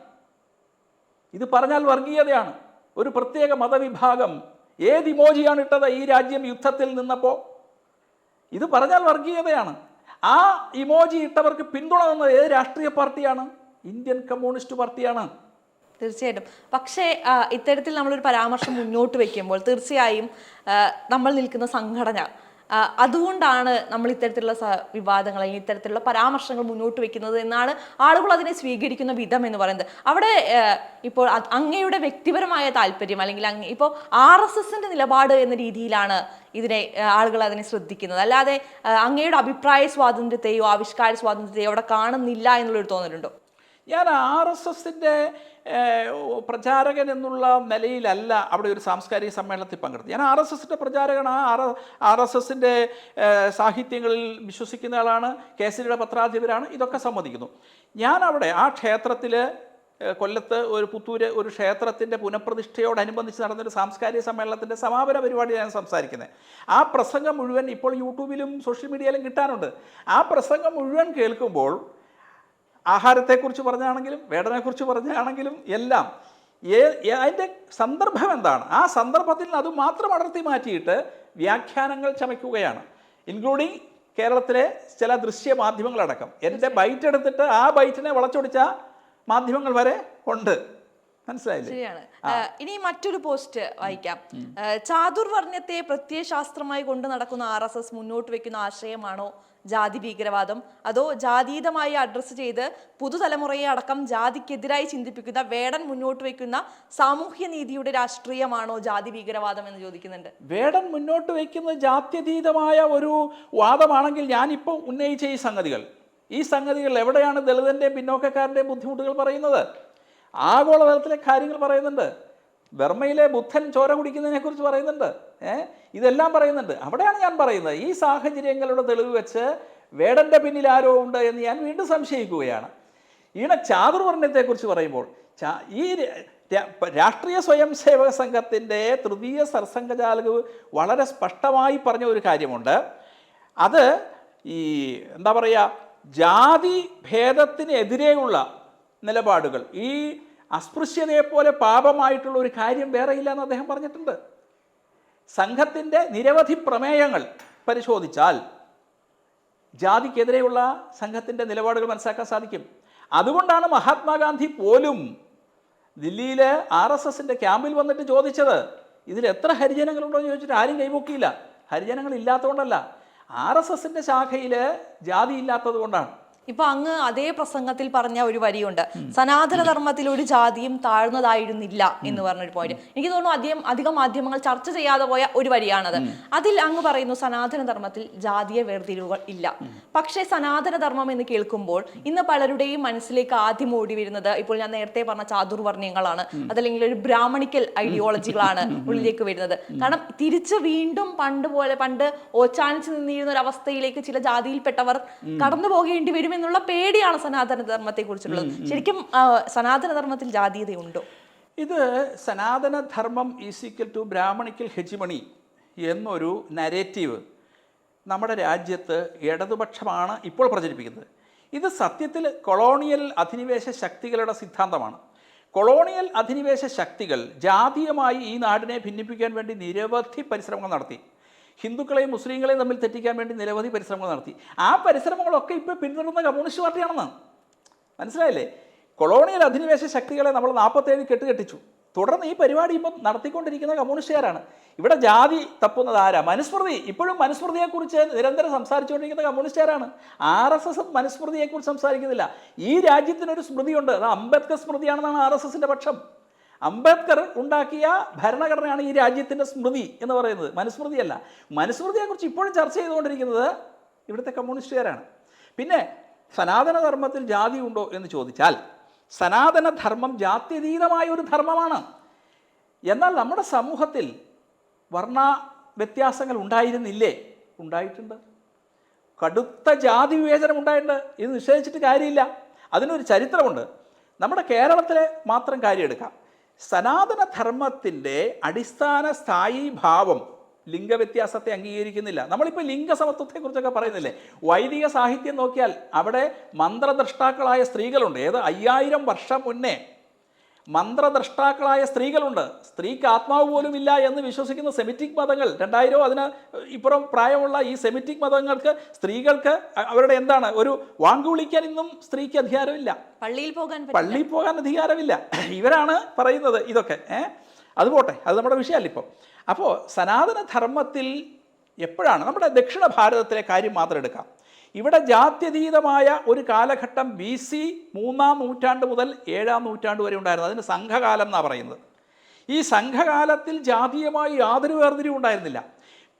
ഇത് പറഞ്ഞാൽ വർഗീയതയാണ്. ഒരു പ്രത്യേക മതവിഭാഗം ഏത് ഇമോജിയാണ് ഇട്ടത് ഈ രാജ്യം യുദ്ധത്തിൽ നിന്നപ്പോൾ? ഇത് പറഞ്ഞാൽ വർഗീയതയാണ്. ആ ഇമോജി ഇട്ടവർക്ക് പിന്തുണ തന്നത് ഏത് രാഷ്ട്രീയ പാർട്ടിയാണ്? ഇന്ത്യൻ കമ്മ്യൂണിസ്റ്റ് പാർട്ടിയാണ്. തീർച്ചയായിട്ടും. പക്ഷേ ഇത്തരത്തിൽ നമ്മളൊരു പരാമർശം മുന്നോട്ട് വെക്കുമ്പോൾ തീർച്ചയായും നമ്മൾ നിൽക്കുന്ന സംഘടന അതുകൊണ്ടാണ് നമ്മൾ ഇത്തരത്തിലുള്ള വിവാദങ്ങൾ അല്ലെങ്കിൽ ഇത്തരത്തിലുള്ള പരാമർശങ്ങൾ മുന്നോട്ട് വെക്കുന്നത് എന്നാണ് ആളുകൾ അതിനെ സ്വീകരിക്കുന്ന വിധം എന്ന് പറയുന്നത്. അവിടെ ഇപ്പോൾ അങ്ങയുടെ വ്യക്തിപരമായ താല്പര്യം അല്ലെങ്കിൽ ഇപ്പോൾ RSSന്റെ നിലപാട് എന്ന രീതിയിലാണ് ഇതിനെ ആളുകൾ അതിനെ ശ്രദ്ധിക്കുന്നത്, അല്ലാതെ അങ്ങയുടെ അഭിപ്രായ സ്വാതന്ത്ര്യത്തെയോ ആവിഷ്കാര സ്വാതന്ത്ര്യത്തെയോ അവിടെ കാണുന്നില്ല എന്നുള്ളൊരു തോന്നലുണ്ടോ? ഞാൻ RSSന്റെ പ്രചാരകൻ എന്നുള്ള നിലയിലല്ല അവിടെ ഒരു സാംസ്കാരിക സമ്മേളനത്തിൽ പങ്കെടുത്തത്. ഞാൻ RSSന്റെ പ്രചാരകനാണ്, RSSന്റെ സാഹിത്യങ്ങളിൽ വിശ്വസിക്കുന്ന ആളാണ്, കേസരിയുടെ പത്രാധിപരാണ്, ഇതൊക്കെ സമ്മതിക്കുന്നു. ഞാൻ അവിടെ ആ ക്ഷേത്രത്തിൽ കൊല്ലത്ത് ഒരു പുത്തൂര് ഒരു ക്ഷേത്രത്തിൻ്റെ പുനഃപ്രതിഷ്ഠയോടനുബന്ധിച്ച് നടന്നൊരു സാംസ്കാരിക സമ്മേളനത്തിൻ്റെ സമാപന പരിപാടിയാണ് സംസാരിക്കുന്നത്. ആ പ്രസംഗം മുഴുവൻ ഇപ്പോൾ യൂട്യൂബിലും സോഷ്യൽ മീഡിയയിലും കിട്ടാനുണ്ട്. ആ പ്രസംഗം മുഴുവൻ കേൾക്കുമ്പോൾ ആഹാരത്തെക്കുറിച്ച് പറഞ്ഞാണെങ്കിലും വേടനെക്കുറിച്ച് പറഞ്ഞാണെങ്കിലും എല്ലാം അതിൻ്റെ സന്ദർഭം എന്താണ്, ആ സന്ദർഭത്തിൽ നിന്ന് അത് മാത്രം അടർത്തി മാറ്റിയിട്ട് വ്യാഖ്യാനങ്ങൾ ചമയ്ക്കുകയാണ്. ഇൻക്ലൂഡിങ് കേരളത്തിലെ ചില ദൃശ്യ മാധ്യമങ്ങളടക്കം. എൻ്റെ ബൈറ്റ് എടുത്തിട്ട് ആ ബൈറ്റിനെ വളച്ചൊടിച്ച മാധ്യമങ്ങൾ വരെ ഉണ്ട്. മനസ്സിലായില്ലേ? ശരിയാണ്. ഇനി മറ്റൊരു പോസ്റ്റ് വായിക്കാം. ചാതുർവർണ്ണയത്തെ പ്രത്യയശാസ്ത്രമായി കൊണ്ട് നടക്കുന്ന RSS മുന്നോട്ട് വെക്കുന്ന ആശയമാണോ ജാതി ഭീകരവാദം, അതോ ജാതീയമായി അഡ്രസ്സ് ചെയ്ത് പുതുതലമുറയെ അടക്കം ജാതിക്കെതിരായി ചിന്തിപ്പിക്കുന്ന വേടൻ മുന്നോട്ട് വയ്ക്കുന്ന സാമൂഹ്യ നീതിയുടെ രാഷ്ട്രീയമാണോ ജാതി ഭീകരവാദം എന്ന് ചോദിക്കുന്നുണ്ട്. വേടൻ മുന്നോട്ട് വയ്ക്കുന്ന ജാത്യതീതമായ ഒരു വാദമാണെങ്കിൽ ഞാനിപ്പോൾ ഉന്നയിച്ച ഈ സംഗതികൾ എവിടെയാണ് ദളിതൻ്റെയും പിന്നോക്കക്കാരൻ്റെയും ബുദ്ധിമുട്ടുകൾ പറയുന്നത്? ആഗോളതലത്തിലെ കാര്യങ്ങൾ പറയുന്നുണ്ട്. ബർമ്മയിലെ ബുദ്ധൻ ചോര കുടിക്കുന്നതിനെക്കുറിച്ച് പറയുന്നുണ്ട്. ഇതെല്ലാം പറയുന്നുണ്ട്. അവിടെയാണ് ഞാൻ പറയുന്നത്, ഈ സാഹചര്യങ്ങളുടെ തെളിവ് വെച്ച് വേടൻ്റെ പിന്നിൽ ആരോ ഉണ്ട് എന്ന് ഞാൻ വീണ്ടും സംശയിക്കുകയാണ്. ചാതുർവർണ്ണയത്തെക്കുറിച്ച് പറയുമ്പോൾ ഈ രാഷ്ട്രീയ സ്വയം സേവക സംഘത്തിൻ്റെ തൃതീയ സർസംഘചാലക് വളരെ സ്പഷ്ടമായി പറഞ്ഞ ഒരു കാര്യമുണ്ട്. അത് ഈ എന്താ പറയുക, ജാതി ഭേദത്തിനെതിരെയുള്ള നിലപാടുകൾ, ഈ അസ്പൃശ്യതയെപ്പോലെ പാപമായിട്ടുള്ള ഒരു കാര്യം വേറെയില്ല എന്ന് അദ്ദേഹം പറഞ്ഞിട്ടുണ്ട്. സംഘത്തിൻ്റെ നിരവധി പ്രമേയങ്ങൾ പരിശോധിച്ചാൽ ജാതിക്കെതിരെയുള്ള സംഘത്തിൻ്റെ നിലപാടുകൾ മനസ്സിലാക്കാൻ സാധിക്കും. അതുകൊണ്ടാണ് മഹാത്മാഗാന്ധി പോലും ദില്ലിയിലെ RSSന്റെ ക്യാമ്പിൽ വന്നിട്ട് ചോദിച്ചത്, ഇതിൽ എത്ര ഹരിജനങ്ങളുണ്ടോ എന്ന് ചോദിച്ചിട്ട് ആരും കൈപൊക്കിയില്ല. ഹരിജനങ്ങൾ ഇല്ലാത്തതുകൊണ്ടല്ല, RSSന്റെ ശാഖയിൽ ജാതി ഇല്ലാത്തത് കൊണ്ടാണ്. ഇപ്പൊ അങ്ങ് അതേ പ്രസംഗത്തിൽ പറഞ്ഞ ഒരു വരിയുണ്ട്, സനാതനധർമ്മത്തിൽ ഒരു ജാതിയും താഴ്ന്നതായിരുന്നില്ല എന്ന് പറഞ്ഞൊരു പോയിന്റ്. എനിക്ക് തോന്നുന്നു അധികം മാധ്യമങ്ങൾ ചർച്ച ചെയ്യാതെ പോയ ഒരു വരിയാണത്. അതിൽ അങ്ങ് പറയുന്നു സനാതനധർമ്മത്തിൽ ജാതീയ വേർതിരിവുകൾ ഇല്ല. പക്ഷേ സനാതനധർമ്മം എന്ന് കേൾക്കുമ്പോൾ ഇന്ന് പലരുടെയും മനസ്സിലേക്ക് ആദ്യം ഓടി വരുന്നത് ഇപ്പോൾ ഞാൻ നേരത്തെ പറഞ്ഞ ചാതുർവർണ്ണയങ്ങളാണ്, അതല്ലെങ്കിൽ ഒരു ബ്രാഹ്മണിക്കൽ ഐഡിയോളജികളാണ് ഉള്ളിലേക്ക് വരുന്നത്. കാരണം തിരിച്ച് വീണ്ടും പണ്ട് ഓച്ചാനിച്ച് നിന്നിരുന്ന ഒരു അവസ്ഥയിലേക്ക് ചില ജാതിയിൽപ്പെട്ടവർ കടന്നു പോകേണ്ടി വരും എന്നുള്ള പേടിയാണ് സനാതനധർമ്മത്തെ കുറിച്ചുള്ളത്. ശരിക്കും സനാതനധർമ്മത്തിൽ ജാതീയതയുണ്ടോ? ഇത് സനാതനധർമ്മം ഈക്വൽ ടു ബ്രാഹ്മണിക്കൽ ഹെജിമണി എന്നൊരു നരേറ്റീവ് നമ്മുടെ രാജ്യത്ത് ഇടതുപക്ഷമാണ് ഇപ്പോൾ പ്രചരിപ്പിക്കുന്നത്. ഇത് സത്യത്തിൽ കൊളോണിയൽ അധിനിവേശ ശക്തികളുടെ സിദ്ധാന്തമാണ്. കൊളോണിയൽ അധിനിവേശ ശക്തികൾ ജാതീയമായി ഈ നാടിനെ ഭിന്നിപ്പിക്കാൻ വേണ്ടി നിരവധി പരിശ്രമങ്ങൾ നടത്തി. ഹിന്ദുക്കളെയും മുസ്ലിങ്ങളെയും തമ്മിൽ തെറ്റിക്കാൻ വേണ്ടി നിരവധി പരിശ്രമങ്ങൾ നടത്തി. ആ പരിശ്രമങ്ങളൊക്കെ ഇപ്പോൾ പിന്തുടരുന്ന കമ്മ്യൂണിസ്റ്റ് പാർട്ടിയാണെന്ന് മനസ്സിലായില്ലേ? കൊളോണിയൽ അധിനിവേശ ശക്തികളെ നമ്മൾ 47 കെട്ടിച്ചു. തുടർന്ന് ഈ പരിപാടി ഇപ്പം നടത്തിക്കൊണ്ടിരിക്കുന്ന കമ്മ്യൂണിസ്റ്റുകാരാണ്. ഇവിടെ ജാതി തപ്പുന്നത് ആരാ? മനുസ്മൃതി. ഇപ്പോഴും മനുസ്മൃതിയെക്കുറിച്ച് നിരന്തരം സംസാരിച്ചുകൊണ്ടിരിക്കുന്ന കമ്മ്യൂണിസ്റ്റുകാരാണ്. RSS മനുസ്മൃതിയെക്കുറിച്ച് സംസാരിക്കുന്നില്ല. ഈ രാജ്യത്തിനൊരു സ്മൃതിയുണ്ട്, അത് അംബേദ്കർ സ്മൃതിയാണെന്നാണ് RSSന്റെ പക്ഷം. അംബേദ്കർ ഉണ്ടാക്കിയ ഭരണഘടനയാണ് ഈ രാജ്യത്തിൻ്റെ സ്മൃതി എന്ന് പറയുന്നത്, മനുസ്മൃതിയല്ല. മനുസ്മൃതിയെക്കുറിച്ച് ഇപ്പോഴും ചർച്ച ചെയ്തുകൊണ്ടിരിക്കുന്നത് ഇവിടുത്തെ കമ്മ്യൂണിസ്റ്റുകാരാണ്. പിന്നെ സനാതനധർമ്മത്തിൽ ജാതി ഉണ്ടോ എന്ന് ചോദിച്ചാൽ സനാതനധർമ്മം ജാത്യതീതമായ ഒരു ധർമ്മമാണ്. എന്നാൽ നമ്മുടെ സമൂഹത്തിൽ വർണ്ണ വ്യത്യാസങ്ങൾ ഉണ്ടായിരുന്നില്ലേ? ഉണ്ടായിട്ടുണ്ട്. കടുത്ത ജാതി വിവേചനം ഉണ്ടായിട്ടുണ്ട്. ഇത് നിഷേധിച്ചിട്ട് കാര്യമില്ല. അതിനൊരു ചരിത്രമുണ്ട്. നമ്മുടെ കേരളത്തിലെ മാത്രം കാര്യം എടുക്കാം. സനാതനധർമ്മത്തിൻ്റെ അടിസ്ഥാന സ്ഥായി ഭാവം ലിംഗവ്യത്യാസത്തെ അംഗീകരിക്കുന്നില്ല. നമ്മളിപ്പോൾ ലിംഗസമത്വത്തെക്കുറിച്ചൊക്കെ പറയുന്നില്ലേ? വൈദിക സാഹിത്യം നോക്കിയാൽ അവിടെ മന്ത്രദ്രഷ്ടാക്കളായ സ്ത്രീകളുണ്ട്. 5000 വർഷം മുന്നേ മന്ത്രദ്രഷ്ടാക്കളായ സ്ത്രീകളുണ്ട്. സ്ത്രീക്ക് ആത്മാവ് പോലും ഇല്ല എന്ന് വിശ്വസിക്കുന്ന സെമിറ്റിക് മതങ്ങൾ, 2000 അതിന് ഇപ്പുറം പ്രായമുള്ള ഈ സെമിറ്റിക് മതങ്ങൾക്ക് സ്ത്രീകൾക്ക് അവരുടെ എന്താണ് ഒരു വാങ്ക് വിളിക്കാൻ ഇന്നും സ്ത്രീക്ക് അധികാരമില്ല, പള്ളിയിൽ പോകാൻ അധികാരമില്ല. ഇവരാണ് പറയുന്നത് ഇതൊക്കെ. അത് പോട്ടെ, അത് നമ്മുടെ വിഷയമല്ല ഇപ്പോൾ. അപ്പോൾ സനാതനധർമ്മത്തിൽ എപ്പോഴാണ് നമ്മുടെ ദക്ഷിണ ഭാരതത്തിലെ കാര്യം മാത്രം എടുക്കാം. ഇവിടെ ജാത്യതീതമായ ഒരു കാലഘട്ടം BC 3-ാം നൂറ്റാണ്ട് മുതൽ 7-ാം നൂറ്റാണ്ട് വരെ ഉണ്ടായിരുന്നു. അതിന് സംഘകാലം എന്നാണ് പറയുന്നത്. ഈ സംഘകാലത്തിൽ ജാതീയമായി യാതൊരു വേർതിരിവും ഉണ്ടായിരുന്നില്ല.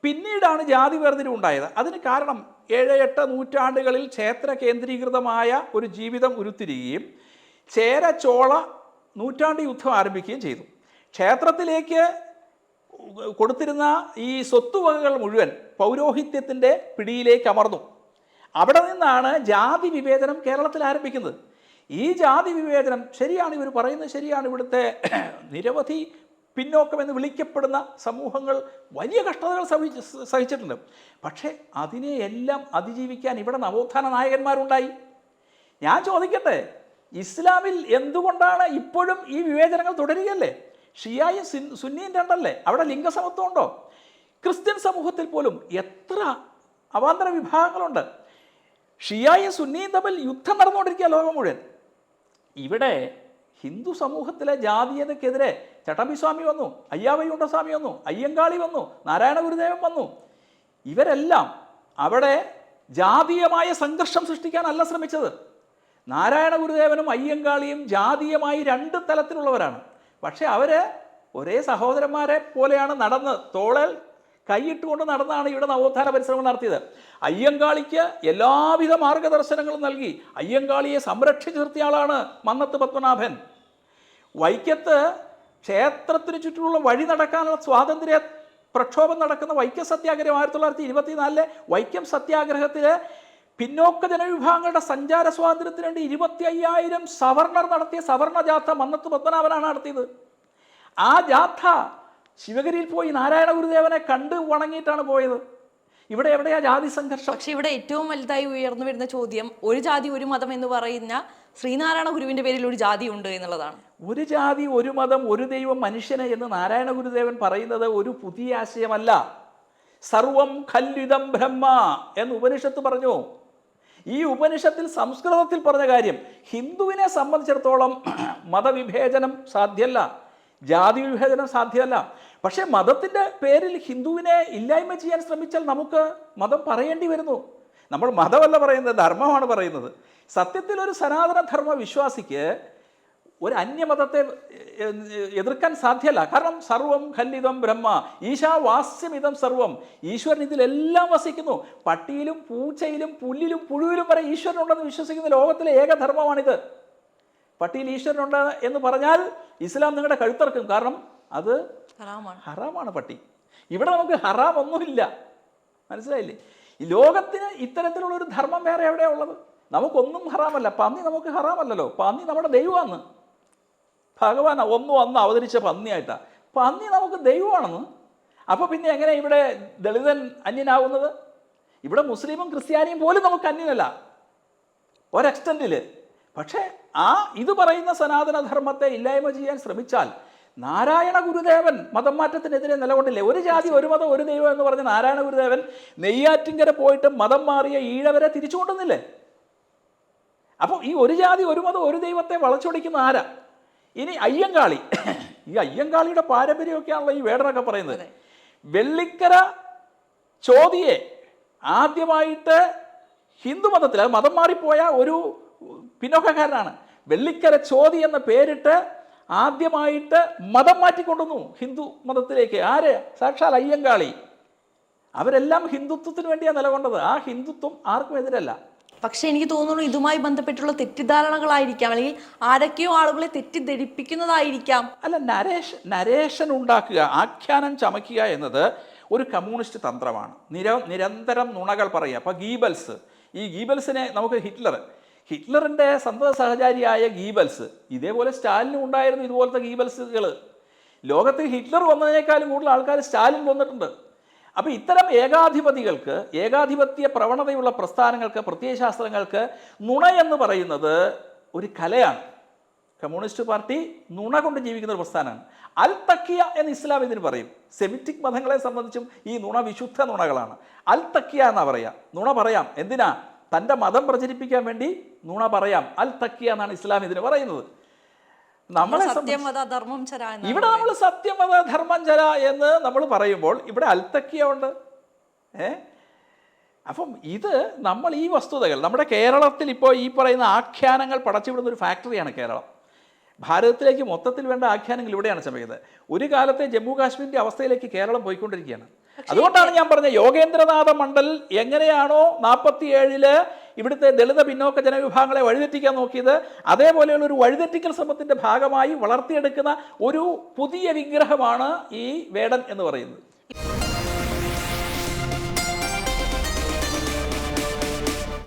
പിന്നീടാണ് ജാതി വേർതിരിവ് ഉണ്ടായത്. അതിന് കാരണം 7-8 നൂറ്റാണ്ടുകളിൽ ക്ഷേത്ര കേന്ദ്രീകൃതമായ ഒരു ജീവിതം ഉരുത്തിരിയുകയും ചേര ചോള നൂറ്റാണ്ട് യുദ്ധം ആരംഭിക്കുകയും ചെയ്തു. ക്ഷേത്രത്തിലേക്ക് കൊടുത്തിരുന്ന ഈ സ്വത്തുവകകൾ മുഴുവൻ പൗരോഹിത്യത്തിൻ്റെ പിടിയിലേക്ക് അമർന്നു. അവിടെ നിന്നാണ് ജാതി വിവേചനം കേരളത്തിൽ ആരംഭിക്കുന്നത്. ഈ ജാതി വിവേചനം ശരിയാണ്, ഇവർ പറയുന്നത് ശരിയാണ്. ഇവിടുത്തെ നിരവധി പിന്നോക്കമെന്ന് വിളിക്കപ്പെടുന്ന സമൂഹങ്ങൾ വലിയ കഷ്ടതകൾ സഹിച്ചിട്ടുണ്ട്. പക്ഷേ അതിനെ എല്ലാം അതിജീവിക്കാൻ ഇവിടെ നവോത്ഥാന നായകന്മാരുണ്ടായി. ഞാൻ ചോദിക്കട്ടെ, ഇസ്ലാമിൽ എന്തുകൊണ്ടാണ് ഇപ്പോഴും ഈ വിവേചനങ്ങൾ തുടരുകയല്ലേ? ഷിയായും സുന്നിയും രണ്ടല്ലേ? അവിടെ ലിംഗസമത്വം ഉണ്ടോ? ക്രിസ്ത്യൻ സമൂഹത്തിൽ പോലും എത്ര അവാന്തര വിഭാഗങ്ങളുണ്ട്. ഷിയായും സുന്നിയും തമ്മിൽ യുദ്ധം നടന്നുകൊണ്ടിരിക്കുക ലോകം മുഴുവൻ. ഇവിടെ ഹിന്ദു സമൂഹത്തിലെ ജാതീയതയ്ക്കെതിരെ ചട്ടമ്പിസ്വാമി വന്നു, അയ്യാവയ്യുണ്ടസ്വാമി വന്നു, അയ്യങ്കാളി വന്നു, നാരായണ ഗുരുദേവൻ വന്നു. ഇവരെല്ലാം അവിടെ ജാതീയമായ സംഘർഷം സൃഷ്ടിക്കാനല്ല ശ്രമിച്ചത്. നാരായണ ഗുരുദേവനും അയ്യങ്കാളിയും ജാതീയമായി 2 തലത്തിലുള്ളവരാണ്. പക്ഷേ അവർ ഒരേ സഹോദരന്മാരെ പോലെയാണ് നടന്ന് തോളൽ കൈയിട്ടുകൊണ്ട് നടന്നാണ് ഇവിടെ നവോത്ഥാന പരിശ്രമം നടത്തിയത്. അയ്യങ്കാളിക്ക് എല്ലാവിധ മാർഗദർശനങ്ങളും നൽകി അയ്യങ്കാളിയെ സംരക്ഷിച്ചു നിർത്തിയ ആളാണ് മന്നത്ത് പത്മനാഭൻ. വൈക്കത്ത് ക്ഷേത്രത്തിന് ചുറ്റുമുള്ള വഴി നടക്കാനുള്ള സ്വാതന്ത്ര്യ പ്രക്ഷോഭം നടക്കുന്ന വൈക്കം സത്യാഗ്രഹം 1924 വൈക്കം സത്യാഗ്രഹത്തിൽ പിന്നോക്ക ജനവിഭാഗങ്ങളുടെ സഞ്ചാര സ്വാതന്ത്ര്യത്തിന് വേണ്ടി 25,000 സവർണർ നടത്തിയ സവർണ ജാഥ മന്നത്ത് പത്മനാഭനാണ് നടത്തിയത്. ആ ജാഥ ശിവഗിരിയിൽ പോയി നാരായണ ഗുരുദേവനെ കണ്ട് വണങ്ങിയിട്ടാണ് പോയത്. ഇവിടെ എവിടെയാ ജാതി സംഘർഷം? പക്ഷെ ഇവിടെ ഏറ്റവും വലുതായി ഉയർന്നു വരുന്ന ചോദ്യം, ഒരു ജാതി ഒരു മതം എന്ന് പറയുന്ന ശ്രീനാരായണ ഗുരുവിന്റെ പേരിൽ ഒരു ജാതി ഉണ്ട് എന്നുള്ളതാണ്. ഒരു ജാതി ഒരു മതം ഒരു ദൈവം മനുഷ്യന് എന്ന് നാരായണ ഗുരുദേവൻ പറയുന്നത് ഒരു പുതിയ ആശയമല്ല. സർവം ഖല്വിദം ബ്രഹ്മ എന്ന് ഉപനിഷത്ത് പറഞ്ഞു. ഈ ഉപനിഷത്തിൽ സംസ്കൃതത്തിൽ പറഞ്ഞ കാര്യം ഹിന്ദുവിനെ സംബന്ധിച്ചിടത്തോളം മതവിഭേചനം സാധ്യമല്ല, ജാതി വിഭജനം സാധ്യമല്ല. പക്ഷേ മതത്തിൻ്റെ പേരിൽ ഹിന്ദുവിനെ ഇല്ലായ്മ ചെയ്യാൻ ശ്രമിച്ചാൽ നമുക്ക് മതം പറയേണ്ടി വരുന്നു. നമ്മൾ മതമല്ല പറയുന്നത്, ധർമ്മമാണ് പറയുന്നത്. സത്യത്തിൽ ഒരു സനാതനധർമ്മ വിശ്വാസിക്ക് ഒരു അന്യമതത്തെ എതിർക്കാൻ സാധ്യമല്ല. കാരണം സർവം ഖല്ലിതം ബ്രഹ്മ ഈശാവാസ്യമിതം സർവം, ഈശ്വരൻ ഇതിലെല്ലാം വസിക്കുന്നു. പട്ടിയിലും പൂച്ചയിലും പുല്ലിലും പുഴുവിലും വരെ ഈശ്വരനുണ്ടെന്ന് വിശ്വസിക്കുന്ന ലോകത്തിലെ ഏക ധർമ്മമാണിത്. പട്ടിയിൽ ഈശ്വരനുണ്ട് എന്ന് പറഞ്ഞാൽ ഇസ്ലാം നിങ്ങളുടെ കഴുത്തറക്കും. കാരണം അത് ഹറാമാണ് പട്ടി. ഇവിടെ നമുക്ക് ഹറാം ഒന്നുമില്ല, മനസ്സിലായില്ലേ? ഈ ലോകത്തിന് ഇത്തരത്തിലുള്ളൊരു ധർമ്മം വേറെ എവിടെയാണ് ഉള്ളത്? നമുക്കൊന്നും ഹറാമല്ല. പന്നി നമുക്ക് ഹറാമല്ലല്ലോ, പന്നി നമ്മുടെ ദൈവമാണ്. ഭഗവാൻ അന്ന് അവതരിച്ച പന്നിയായിട്ടാണ്. പന്നി നമുക്ക് ദൈവമാണെന്ന്. അപ്പോൾ പിന്നെ എങ്ങനെ ഇവിടെ ദളിതൻ അന്യനാവുന്നത്? ഇവിടെ മുസ്ലിമും ക്രിസ്ത്യാനിയും പോലും നമുക്ക് അന്യനല്ല ഒരെക്സ്റ്റൻറ്റിൽ. പക്ഷേ ഇത് പറയുന്ന സനാതനധർമ്മത്തെ ഇല്ലായ്മ ചെയ്യാൻ ശ്രമിച്ചാൽ നാരായണ ഗുരുദേവൻ മതം മാറ്റത്തിനെതിരെ നിലകൊണ്ടില്ലേ? ഒരു ജാതി ഒരു മതം ഒരു ദൈവം എന്ന് പറഞ്ഞ നാരായണ ഗുരുദേവൻ നെയ്യാറ്റിൻകര പോയിട്ട് മതം മാറിയ ഈഴവരെ തിരിച്ചു കൊണ്ടുവന്നില്ലേ? അപ്പോൾ ഈ ഒരു ജാതി ഒരു മതം ഒരു ദൈവത്തെ വളച്ചൊടിക്കുന്ന ആരാ? ഇനി അയ്യങ്കാളി, ഈ അയ്യങ്കാളിയുടെ പാരമ്പര്യമൊക്കെയാണല്ലോ ഈ വേടനൊക്കെ പറയുന്നത്. വെള്ളിക്കര ചോതിയെ ആദ്യമായിട്ട് ഹിന്ദു മതത്തിൽ, അത് മതം മാറിപ്പോയ ഒരു പിന്നോക്കക്കാരനാണ്. വെള്ളിക്കര ചോതി എന്ന പേരിട്ട് ആദ്യമായിട്ട് മതം മാറ്റിക്കൊണ്ടുവന്നു ഹിന്ദു മതത്തിലേക്ക്. ആര്? സാക്ഷാൽ അയ്യങ്കാളി. അവരെല്ലാം ഹിന്ദുത്വത്തിന് വേണ്ടിയാണ് നിലകൊണ്ടത്. ആ ഹിന്ദുത്വം ആർക്കും എതിരല്ല. പക്ഷെ എനിക്ക് തോന്നുന്നു ഇതുമായി ബന്ധപ്പെട്ടുള്ള തെറ്റിദ്ധാരണകളായിരിക്കാം, അല്ലെങ്കിൽ ആരൊക്കെയോ ആളുകളെ തെറ്റിദ്ധരിപ്പിക്കുന്നതായിരിക്കാം. അല്ല, നരേഷൻ ഉണ്ടാക്കുക, ആഖ്യാനം ചമയ്ക്കുക എന്നത് ഒരു കമ്മ്യൂണിസ്റ്റ് തന്ത്രമാണ്. നിരന്തരം നുണകൾ പറയുക. അപ്പോൾ ഗീബൽസ്, ഈ ഗീബൽസിനെ നമുക്ക് ഹിറ്റ്ലറിൻ്റെ സന്തത സഹചാരിയായ ഗീബൽസ്, ഇതേപോലെ സ്റ്റാലിനും ഉണ്ടായിരുന്നു ഇതുപോലത്തെ ഗീബൽസുകൾ. ലോകത്ത് ഹിറ്റ്ലർ വന്നതിനേക്കാളും കൂടുതൽ ആൾക്കാർ സ്റ്റാലിൻ വന്നിട്ടുണ്ട്. അപ്പോൾ ഇത്തരം ഏകാധിപതികൾക്ക്, ഏകാധിപത്യ പ്രവണതയുള്ള പ്രസ്ഥാനങ്ങൾക്ക്, പ്രത്യയശാസ്ത്രങ്ങൾക്ക് നുണ എന്ന് പറയുന്നത് ഒരു കലയാണ്. കമ്മ്യൂണിസ്റ്റ് പാർട്ടി നുണ കൊണ്ട് ജീവിക്കുന്ന ഒരു പ്രസ്ഥാനമാണ്. അൽ തക്കിയ എന്ന് ഇസ്ലാം ഇതിന് പറയും. സെമിറ്റിക് മതങ്ങളെ സംബന്ധിച്ചും ഈ നുണ വിശുദ്ധ നുണകളാണ്. അൽ തക്കിയ എന്നാ പറയാ. നുണ പറയാം. എന്തിനാ? തൻ്റെ മതം പ്രചരിപ്പിക്കാൻ വേണ്ടി നുണ പറയാം. അൽ തക്കിയ എന്നാണ് ഇസ്ലാം ഇതിന് പറയുന്നത്. നമ്മളെ ഇവിടെ നമ്മൾ സത്യമത ധർമ്മം ചര എന്ന് നമ്മൾ പറയുമ്പോൾ ഇവിടെ അൽ തക്കിയ ഉണ്ട്. അപ്പം ഇത് നമ്മൾ ഈ വസ്തുതകൾ നമ്മുടെ കേരളത്തിൽ ഇപ്പോൾ ഈ പറയുന്ന ആഖ്യാനങ്ങൾ പടച്ചുവിടുന്ന ഒരു ഫാക്ടറിയാണ് കേരളം. ഭാരതത്തിലേക്ക് മൊത്തത്തിൽ വേണ്ട ആഖ്യാനങ്ങൾ ഇവിടെയാണ് ശ്രമിക്കുന്നത്. ഒരു കാലത്തെ ജമ്മു കാശ്മീരിൻ്റെ അവസ്ഥയിലേക്ക് കേരളം പോയിക്കൊണ്ടിരിക്കുകയാണ്. അതുകൊണ്ടാണ് ഞാൻ പറഞ്ഞത് യോഗേന്ദ്രനാഥ മണ്ഡൽ എങ്ങനെയാണോ 47 ഇവിടുത്തെ ദളിത പിന്നോക്ക ജനവിഭാഗങ്ങളെ വഴിതെറ്റിക്കാൻ നോക്കിയത്, അതേപോലെയുള്ള ഒരു വഴിതെറ്റിക്കൽ ശ്രമത്തിൻ്റെ ഭാഗമായി വളർത്തിയെടുക്കുന്ന ഒരു പുതിയ വിഗ്രഹമാണ് ഈ വേടൻ എന്ന് പറയുന്നത്.